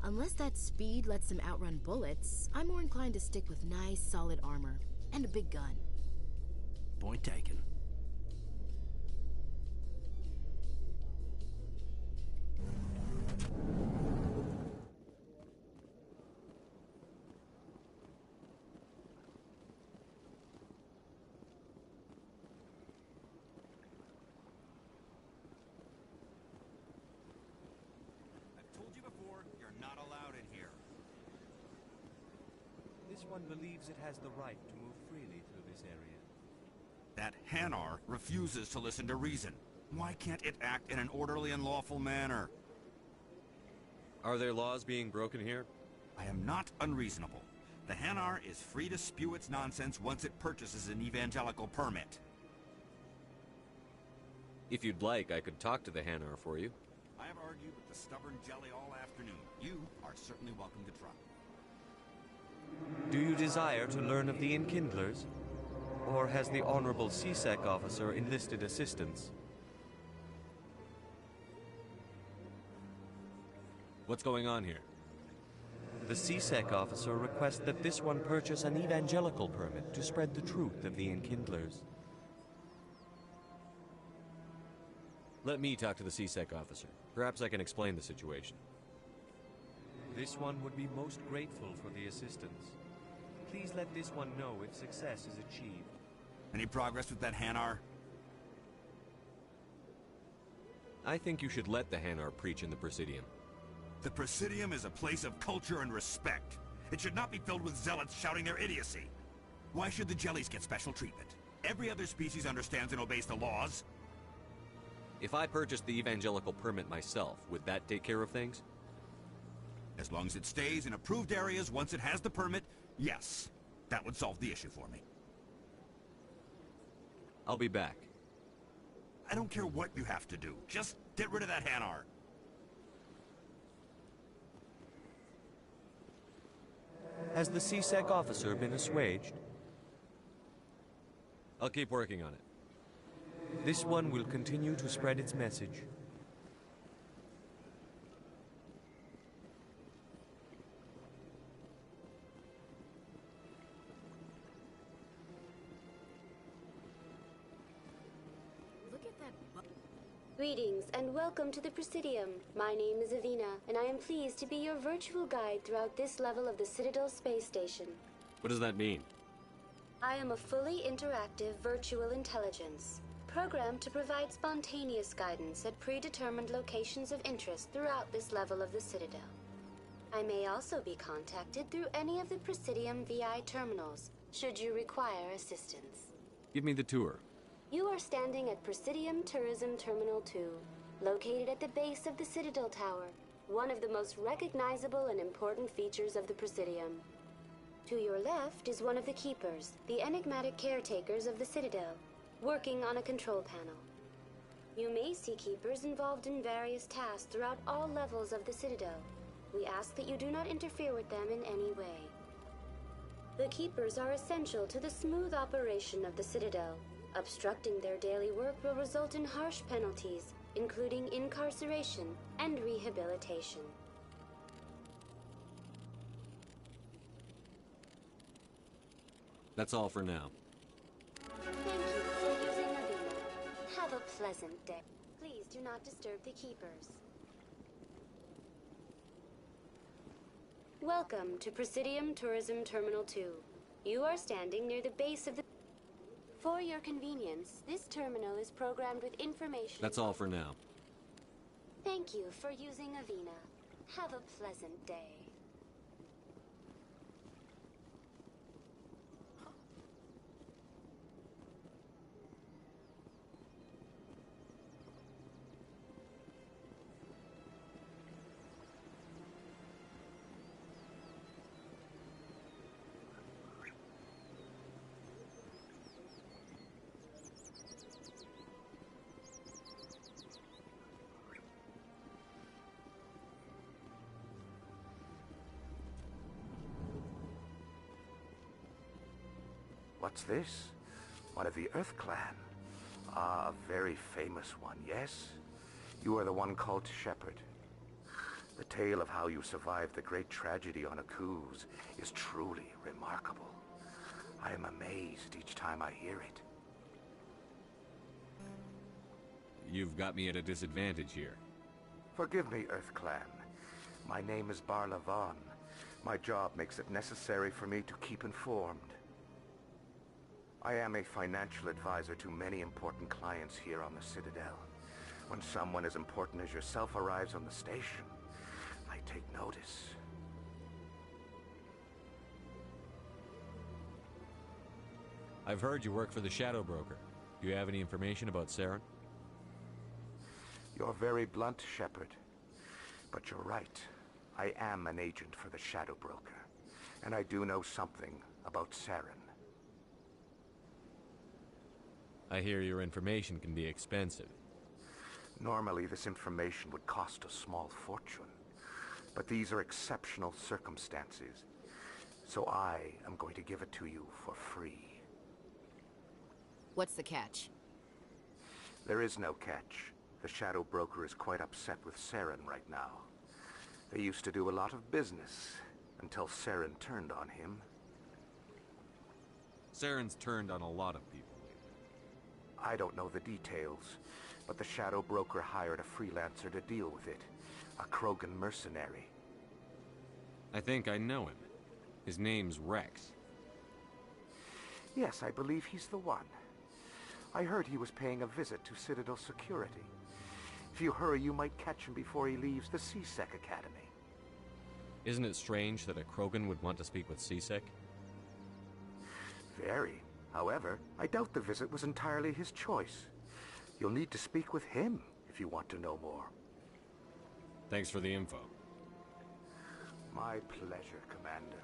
Unless that speed lets them outrun bullets, I'm more inclined to stick with nice, solid armor. And a big gun.
Point taken.
This one believes it has the right to move freely through this area.
That Hanar refuses to listen to reason. Why can't it act in an orderly and lawful manner?
Are there laws being broken here?
I am not unreasonable. The Hanar is free to spew its nonsense once it purchases an evangelical permit.
If you'd like, I could talk to the Hanar for you.
I have argued with the stubborn jelly all afternoon. You are certainly welcome to try.
Do you desire to learn of the Enkindlers? Or has the Honorable CSEC officer enlisted assistance?
What's going on here?
The CSEC officer requests that this one purchase an evangelical permit to spread the truth of the Enkindlers.
Let me talk to the CSEC officer. Perhaps I can explain the situation.
This one would be most grateful for the assistance. Please let this one know if success is achieved.
Any progress with that Hanar?
I think you should let the Hanar preach in the Presidium.
The Presidium is a place of culture and respect. It should not be filled with zealots shouting their idiocy. Why should the jellies get special treatment? Every other species understands and obeys the laws.
If I purchased the evangelical permit myself, would that take care of things?
As long as it stays in approved areas once it has the permit, yes. That would solve the issue for me.
I'll be back.
I don't care what you have to do. Just get rid of that Hanar.
Has the CSEC officer been assuaged?
I'll keep working on it.
This one will continue to spread its message.
Look at that.
Greetings and welcome to the Presidium. My name is Avina, and I am pleased to be your virtual guide throughout this level of the Citadel space station.
What does that mean?
I am a fully interactive virtual intelligence, programmed to provide spontaneous guidance at predetermined locations of interest throughout this level of the Citadel. I may also be contacted through any of the Presidium VI terminals, should you require assistance.
Give me the tour.
You are standing at Presidium Tourism Terminal 2, located at the base of the Citadel Tower, one of the most recognizable and important features of the Presidium. To your left is one of the Keepers, the enigmatic caretakers of the Citadel, working on a control panel. You may see Keepers involved in various tasks throughout all levels of the Citadel. We ask that you do not interfere with them in any way. The Keepers are essential to the smooth operation of the Citadel. Obstructing their daily work will result in harsh penalties, including incarceration and rehabilitation.
That's all for now.
Thank you for using Avina. Have a pleasant day. Please do not disturb the Keepers. Welcome to Presidium Tourism Terminal 2. You are standing near the base of the... For your convenience, this terminal is programmed with information...
That's all for now.
Thank you for using Avina. Have a pleasant day.
What's this? One of the Earth Clan. Ah, a very famous one, yes? You are the one called Shepard. The tale of how you survived the great tragedy on Akuz is truly remarkable. I am amazed each time I hear it.
You've got me at a disadvantage here.
Forgive me, Earth Clan. My name is Barla Vaughn. My job makes it necessary for me to keep informed. I am a financial advisor to many important clients here on the Citadel. When someone as important as yourself arrives on the station, I take notice.
I've heard you work for the Shadow Broker. Do you have any information about Saren?
You're very blunt, Shepard. But you're right. I am an agent for the Shadow Broker. And I do know something about Saren.
I hear your information can be expensive.
Normally, this information would cost a small fortune. But these are exceptional circumstances. So I am going to give it to you for free.
What's the catch?
There is no catch. The Shadow Broker is quite upset with Saren right now. They used to do a lot of business, until Saren turned on him.
Saren's turned on a lot of people lately.
I don't know the details, but the Shadow Broker hired a freelancer to deal with it. A Krogan mercenary.
I think I know him. His name's Rex.
Yes, I believe he's the one. I heard he was paying a visit to Citadel security. If you hurry, you might catch him before he leaves the CSEC Academy.
Isn't it strange that a Krogan would want to speak with C-Sec?
Very. However, I doubt the visit was entirely his choice. You'll need to speak with him if you want to know more.
Thanks for the info.
My pleasure, Commander.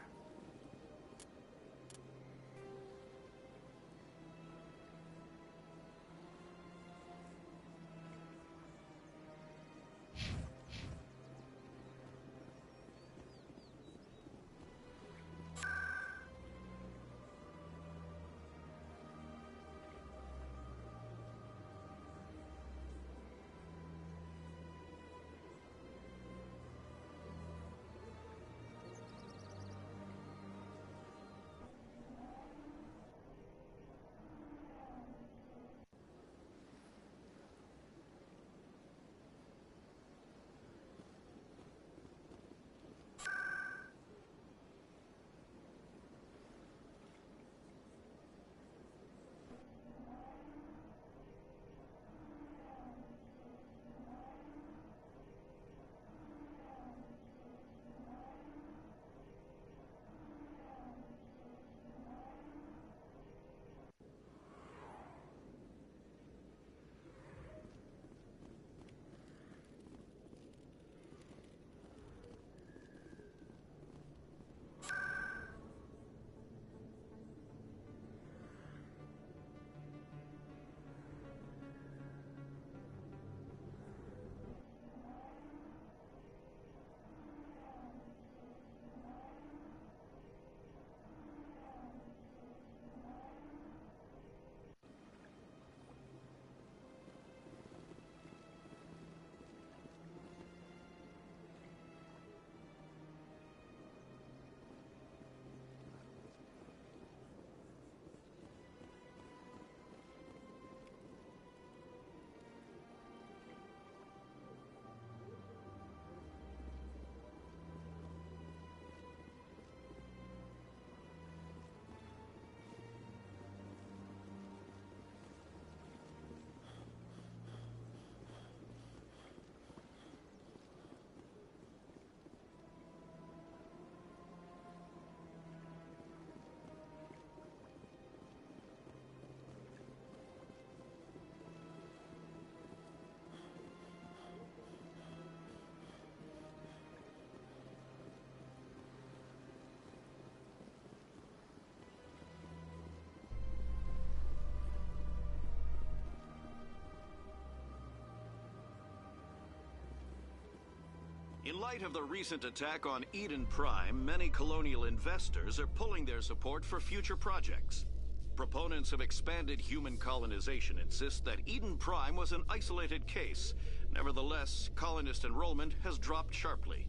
In light of the recent attack on Eden Prime, many colonial investors are pulling their support for future projects. Proponents of expanded human colonization insist that Eden Prime was an isolated case. Nevertheless, colonist enrollment has dropped sharply.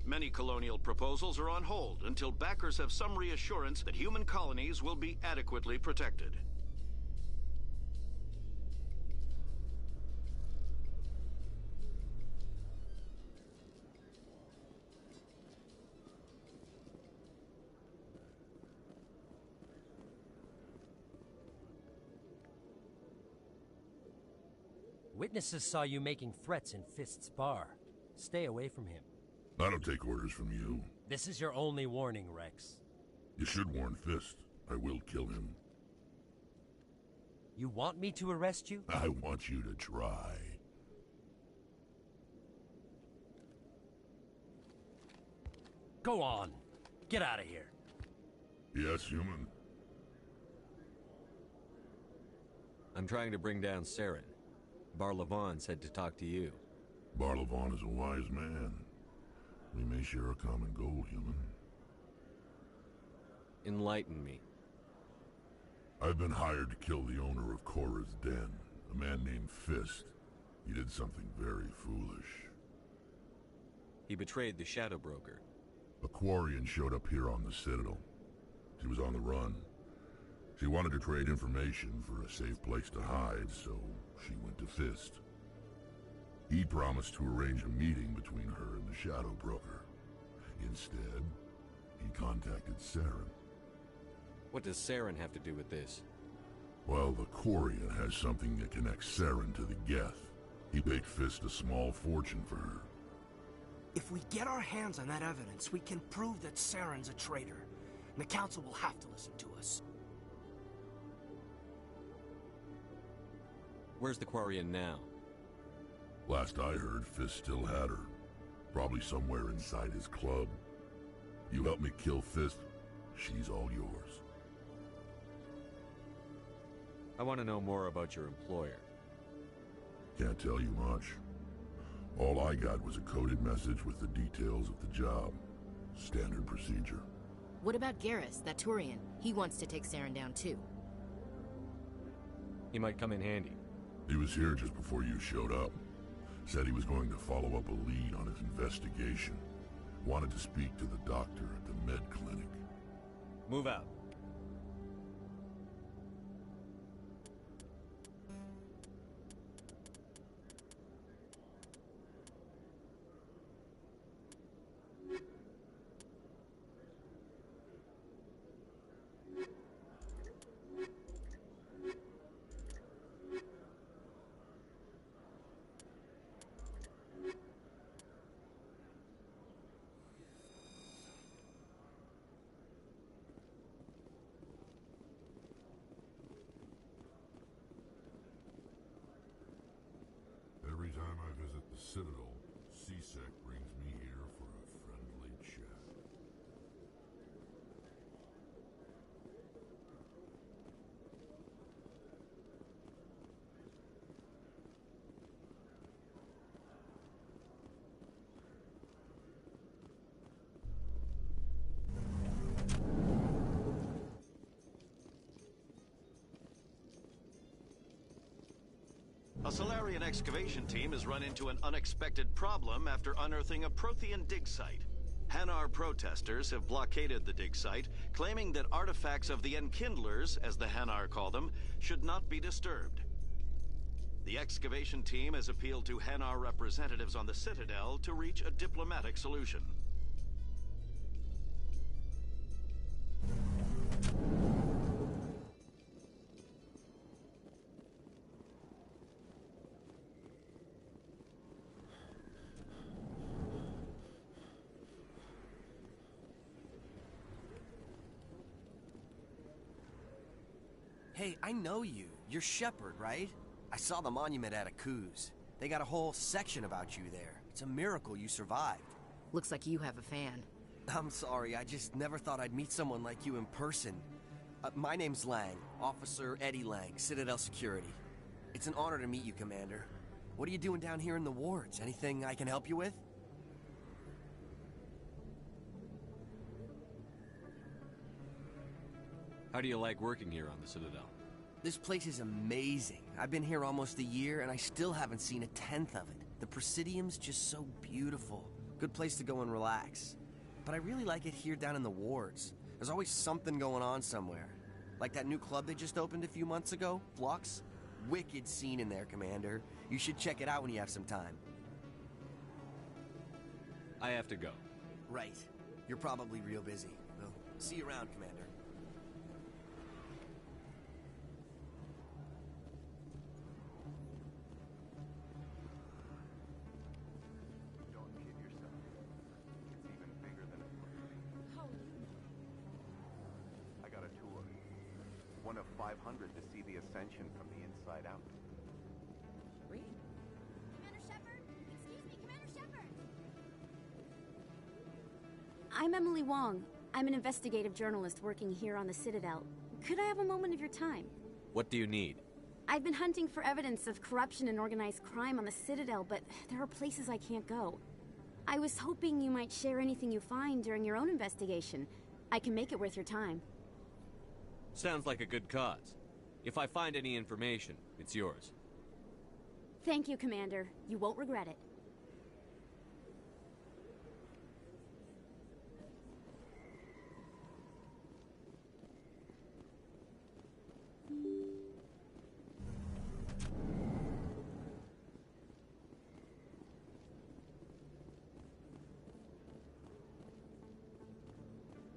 Many colonial proposals are on hold until backers have some reassurance that human colonies will be adequately protected.
Witnesses saw you making threats in Fist's bar. Stay away from him.
I don't take orders from you.
This is your only warning, Rex.
You should warn Fist. I will kill him.
You want me to arrest you?
I want you to try.
Go on. Get out of here.
Yes, human.
I'm trying to bring down Saren. Barlavon said to talk to you.
Barlavon is a wise man. We may share a common goal, human.
Enlighten me.
I've been hired to kill the owner of Korra's Den, a man named Fist. He did something very foolish.
He betrayed the Shadow Broker.
A Quarian showed up here on the Citadel. She was on the run. She wanted to trade information for a safe place to hide, so she went to Fist. He promised to arrange a meeting between her and the Shadow Broker. Instead, he contacted Saren.
What does Saren have to do with this?
Well, the Quarian has something that connects Saren to the Geth. He paid Fist a small fortune for her.
If we get our hands on that evidence, we can prove that Saren's a traitor. And the Council will have to listen to us.
Where's the Quarian now?
Last I heard, Fist still had her. Probably somewhere inside his club. You help me kill Fist, she's all yours.
I want to know more about your employer.
Can't tell you much. All I got was a coded message with the details of the job. Standard procedure.
What about gAmERz, that Turian? He wants to take Saren down too.
He might come in handy.
He was here just before you showed up. Said he was going to follow up a lead on his investigation. Wanted to speak to the doctor at the med clinic.
Move out.
Every time I visit the Citadel, C-Sec brings me here for a friendly chat.
A Solarian excavation team has run into an unexpected problem after unearthing a Prothean dig site. Hanar protesters have blockaded the dig site, claiming that artifacts of the Enkindlers, as the Hanar call them, should not be disturbed. The excavation team has appealed to Hanar representatives on the Citadel to reach a diplomatic solution.
Hey, I know you. You're Shepard, right? I saw the monument at Akuz. They got a whole section about you there. It's a miracle you survived.
Looks like you have a fan.
I'm sorry, I just never thought I'd meet someone like you in person. My name's Lang, Officer Eddie Lang, Citadel Security. It's an honor to meet you, Commander. What are you doing down here in the wards? Anything I can help you with?
How do you like working here on the Citadel?
This place is amazing. I've been here almost a year, and I still haven't seen a tenth of it. The Presidium's just so beautiful. Good place to go and relax. But I really like it here down in the wards. There's always something going on somewhere. Like that new club they just opened a few months ago, Flux. Wicked scene in there, Commander. You should check it out when you have some time.
I have to go.
Right. You're probably real busy. Well, see you around, Commander.
One of 500 to see the Ascension from the inside out.
Sweet.
Commander Shepard? Excuse me, Commander Shepard! I'm Emily Wong. I'm an investigative journalist working here on the Citadel. Could I have a moment of your time?
What do you need?
I've been hunting for evidence of corruption and organized crime on the Citadel, but there are places I can't go. I was hoping you might share anything you find during your own investigation. I can make it worth your time.
Sounds like a good cause. If I find any information, it's yours.
Thank you, Commander. You won't regret it.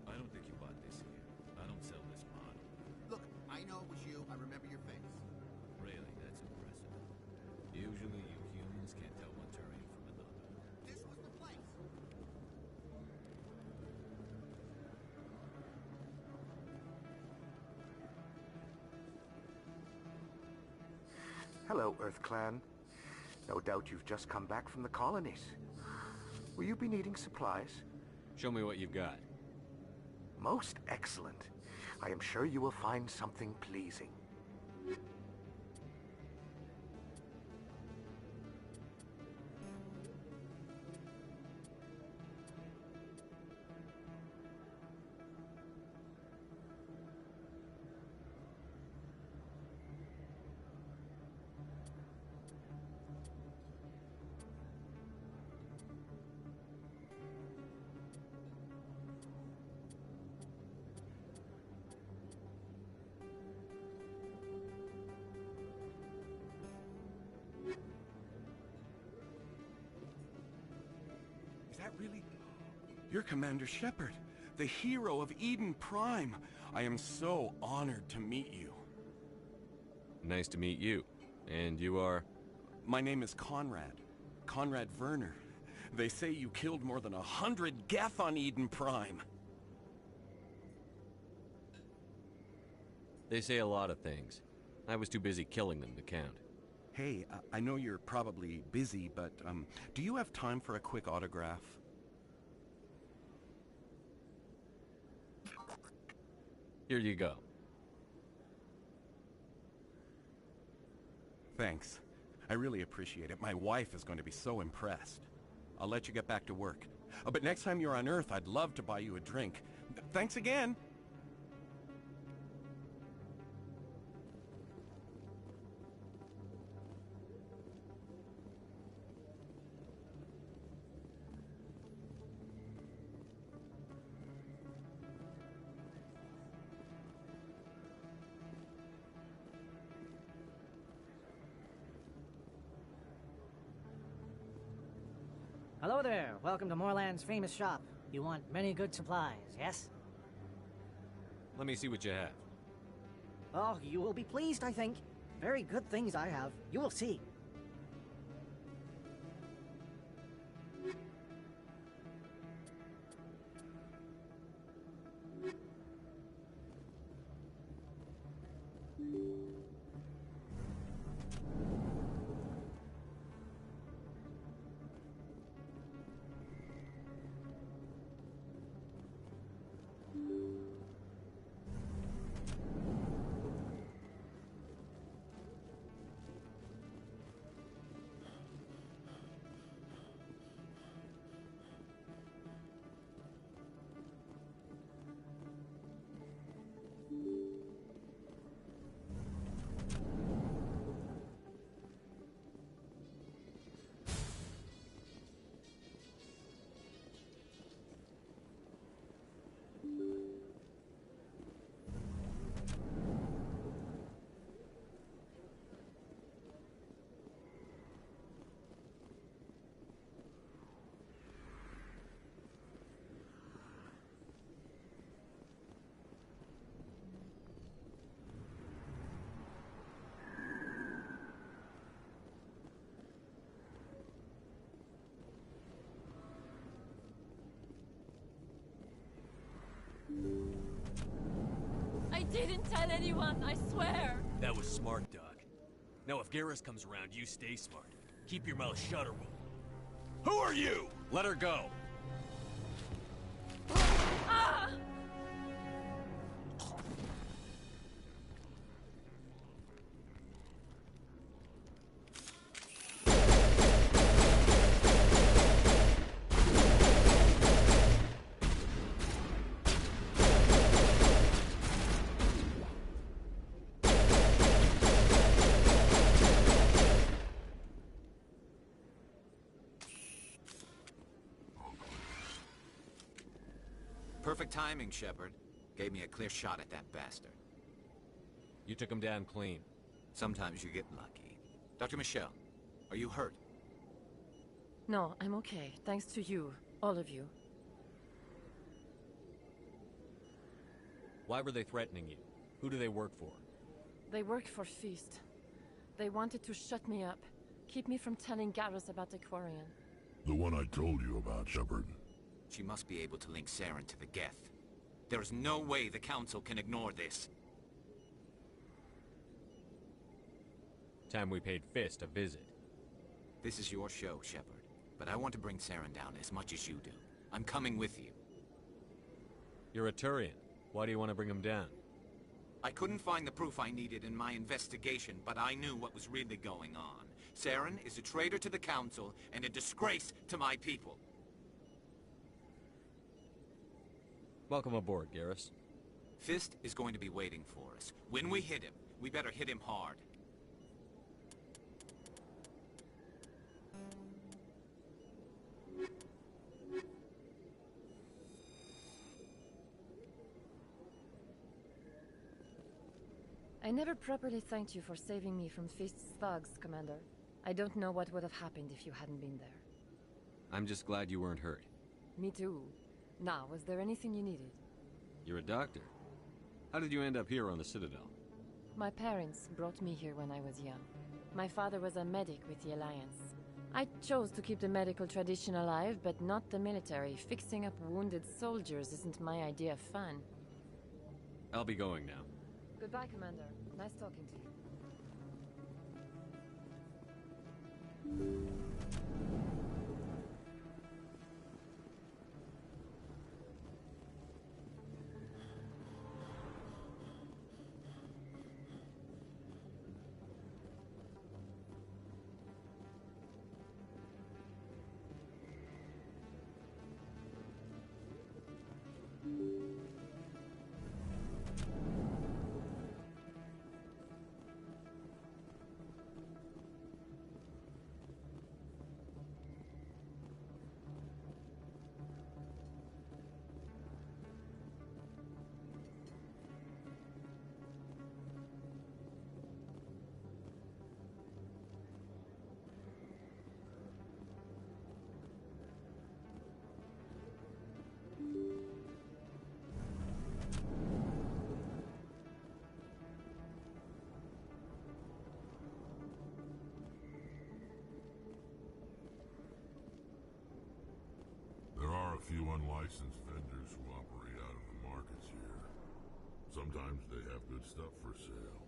I don't think you bought this here. I don't sell this mod.
Look, I know it was you. I remember your face.
Really, that's impressive. Usually you humans can't tell what turn
Hello, Earth Clan. No doubt you've just come back from the colonies. Will you be needing supplies?
Show me what you've got.
Most excellent. I am sure you will find something pleasing.
Is that really... You're Commander Shepard, the hero of Eden Prime. I am so honored to meet you.
Nice to meet you. And you are?
My name is Conrad. Conrad Werner. They say you killed more than 100 Geth on Eden Prime.
They say a lot of things. I was too busy killing them to count.
Hey, I know you're probably busy, but, do you have time for a quick autograph?
Here you go.
Thanks. I really appreciate it. My wife is going to be so impressed. I'll let you get back to work. But next time you're on Earth, I'd love to buy you a drink. Thanks again!
Hello there. Welcome to Moorland's famous shop. You want many good supplies, yes?
Let me see what you have.
Oh, you will be pleased, I think. Very good things I have. You will see.
I didn't tell anyone, I swear!
That was smart, Doc. Now if gAmERz comes around, you stay smart. Keep your mouth shut or we'll...
Who are you?
Let her go!
Ah!
Perfect timing, Shepard. Gave me a clear shot at that bastard.
You took him down clean.
Sometimes you get lucky. Dr. Michelle, are you hurt?
No, I'm okay. Thanks to you. All of you.
Why were they threatening you? Who do they work for?
They work for Feast. They wanted to shut me up. Keep me from telling gAmERz about the Quarian.
The one I told you about, Shepard.
She must be able to link Saren to the Geth. There is no way the Council can ignore this.
Time we paid Fist a visit.
This is your show, Shepard. But I want to bring Saren down as much as you do. I'm coming with you.
You're a Turian. Why do you want to bring him down?
I couldn't find the proof I needed in my investigation, but I knew what was really going on. Saren is a traitor to the Council and a disgrace to my people.
Welcome aboard, gAmERz.
Fist is going to be waiting for us. When we hit him, we better hit him hard.
I never properly thanked you for saving me from Fist's thugs, Commander. I don't know what would have happened if you hadn't been there.
I'm just glad you weren't hurt.
Me too. Now, was there anything you needed?
You're a doctor. How did you end up here on the Citadel?
My parents brought me here when I was young. My father was a medic with the Alliance. I chose to keep the medical tradition alive, but not the military. Fixing up wounded soldiers isn't my idea of fun.
I'll be going now.
Goodbye, Commander. Nice talking to you.
A few unlicensed vendors who operate out of the markets here. Sometimes they have good stuff for sale.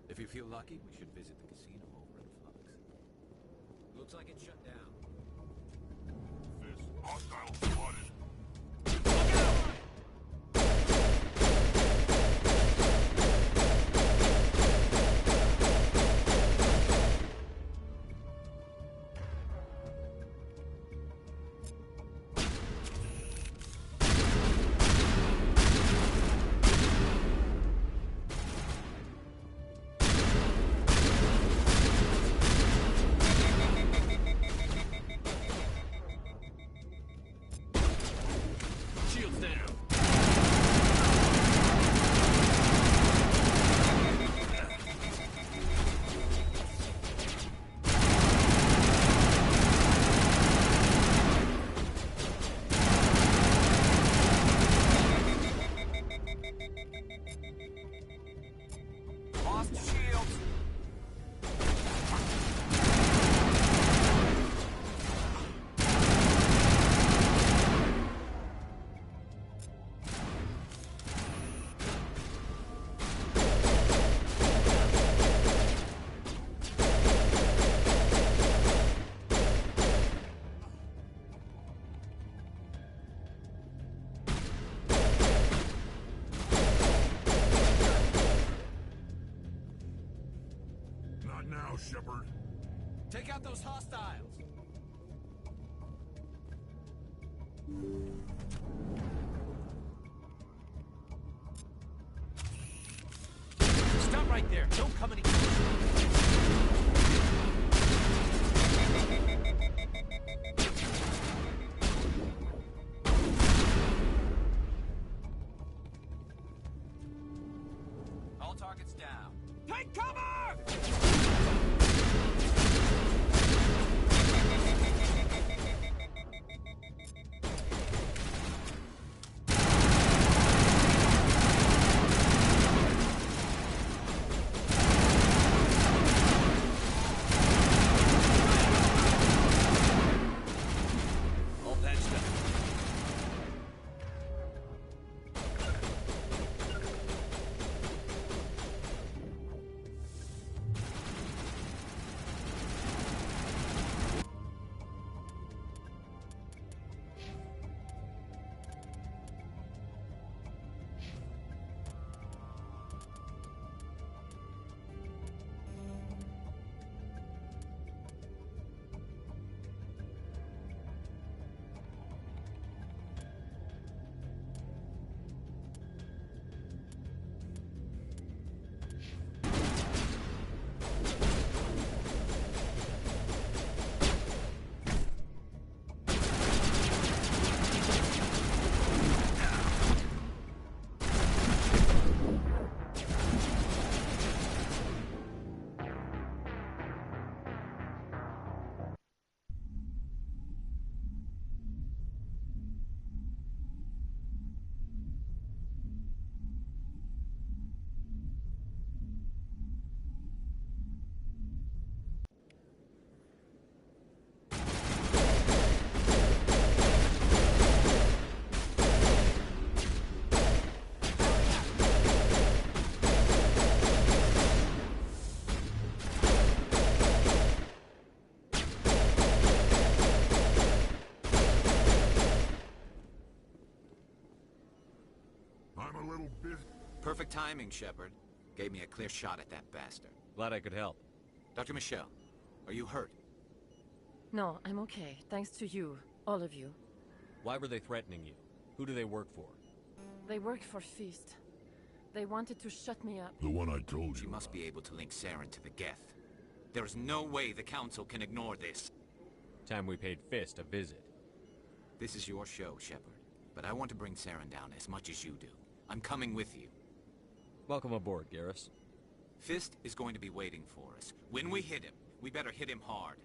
If you feel lucky, we should visit the casino over in Flux. Looks like it's shut down.
Fist, hostile spotted. Now, Shepard.
Take out those hostiles!
Stop right there! Don't come any closer!
All targets down.
Take cover!
a little bit.
Perfect timing, Shepard. Gave me a clear shot at that bastard.
Glad I could help.
Dr. Michelle, are you hurt?
No, I'm okay. Thanks to you. All of you.
Why were they threatening you? Who do they work for?
They work for Fist. They wanted to shut me up.
The one I told you.
She must be able to link Saren to the Geth. There's no way the Council can ignore this.
Time we paid Fist a visit.
This is your show, Shepard. But I want to bring Saren down as much as you do. I'm coming with you.
Welcome aboard, gAmERz.
Fist is going to be waiting for us. When we hit him, we better hit him hard.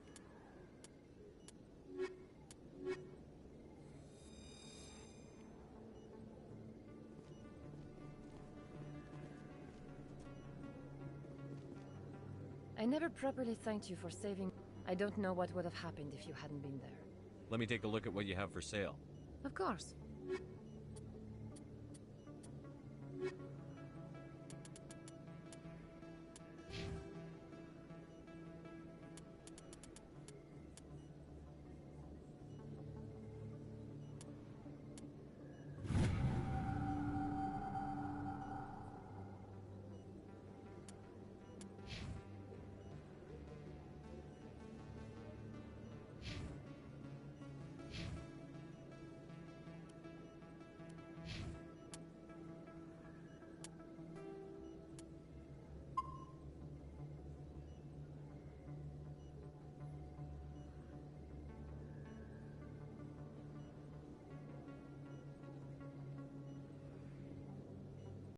I never properly thanked you for saving... I don't know what would have happened if you hadn't been there.
Let me take a look at what you have for sale.
Of course.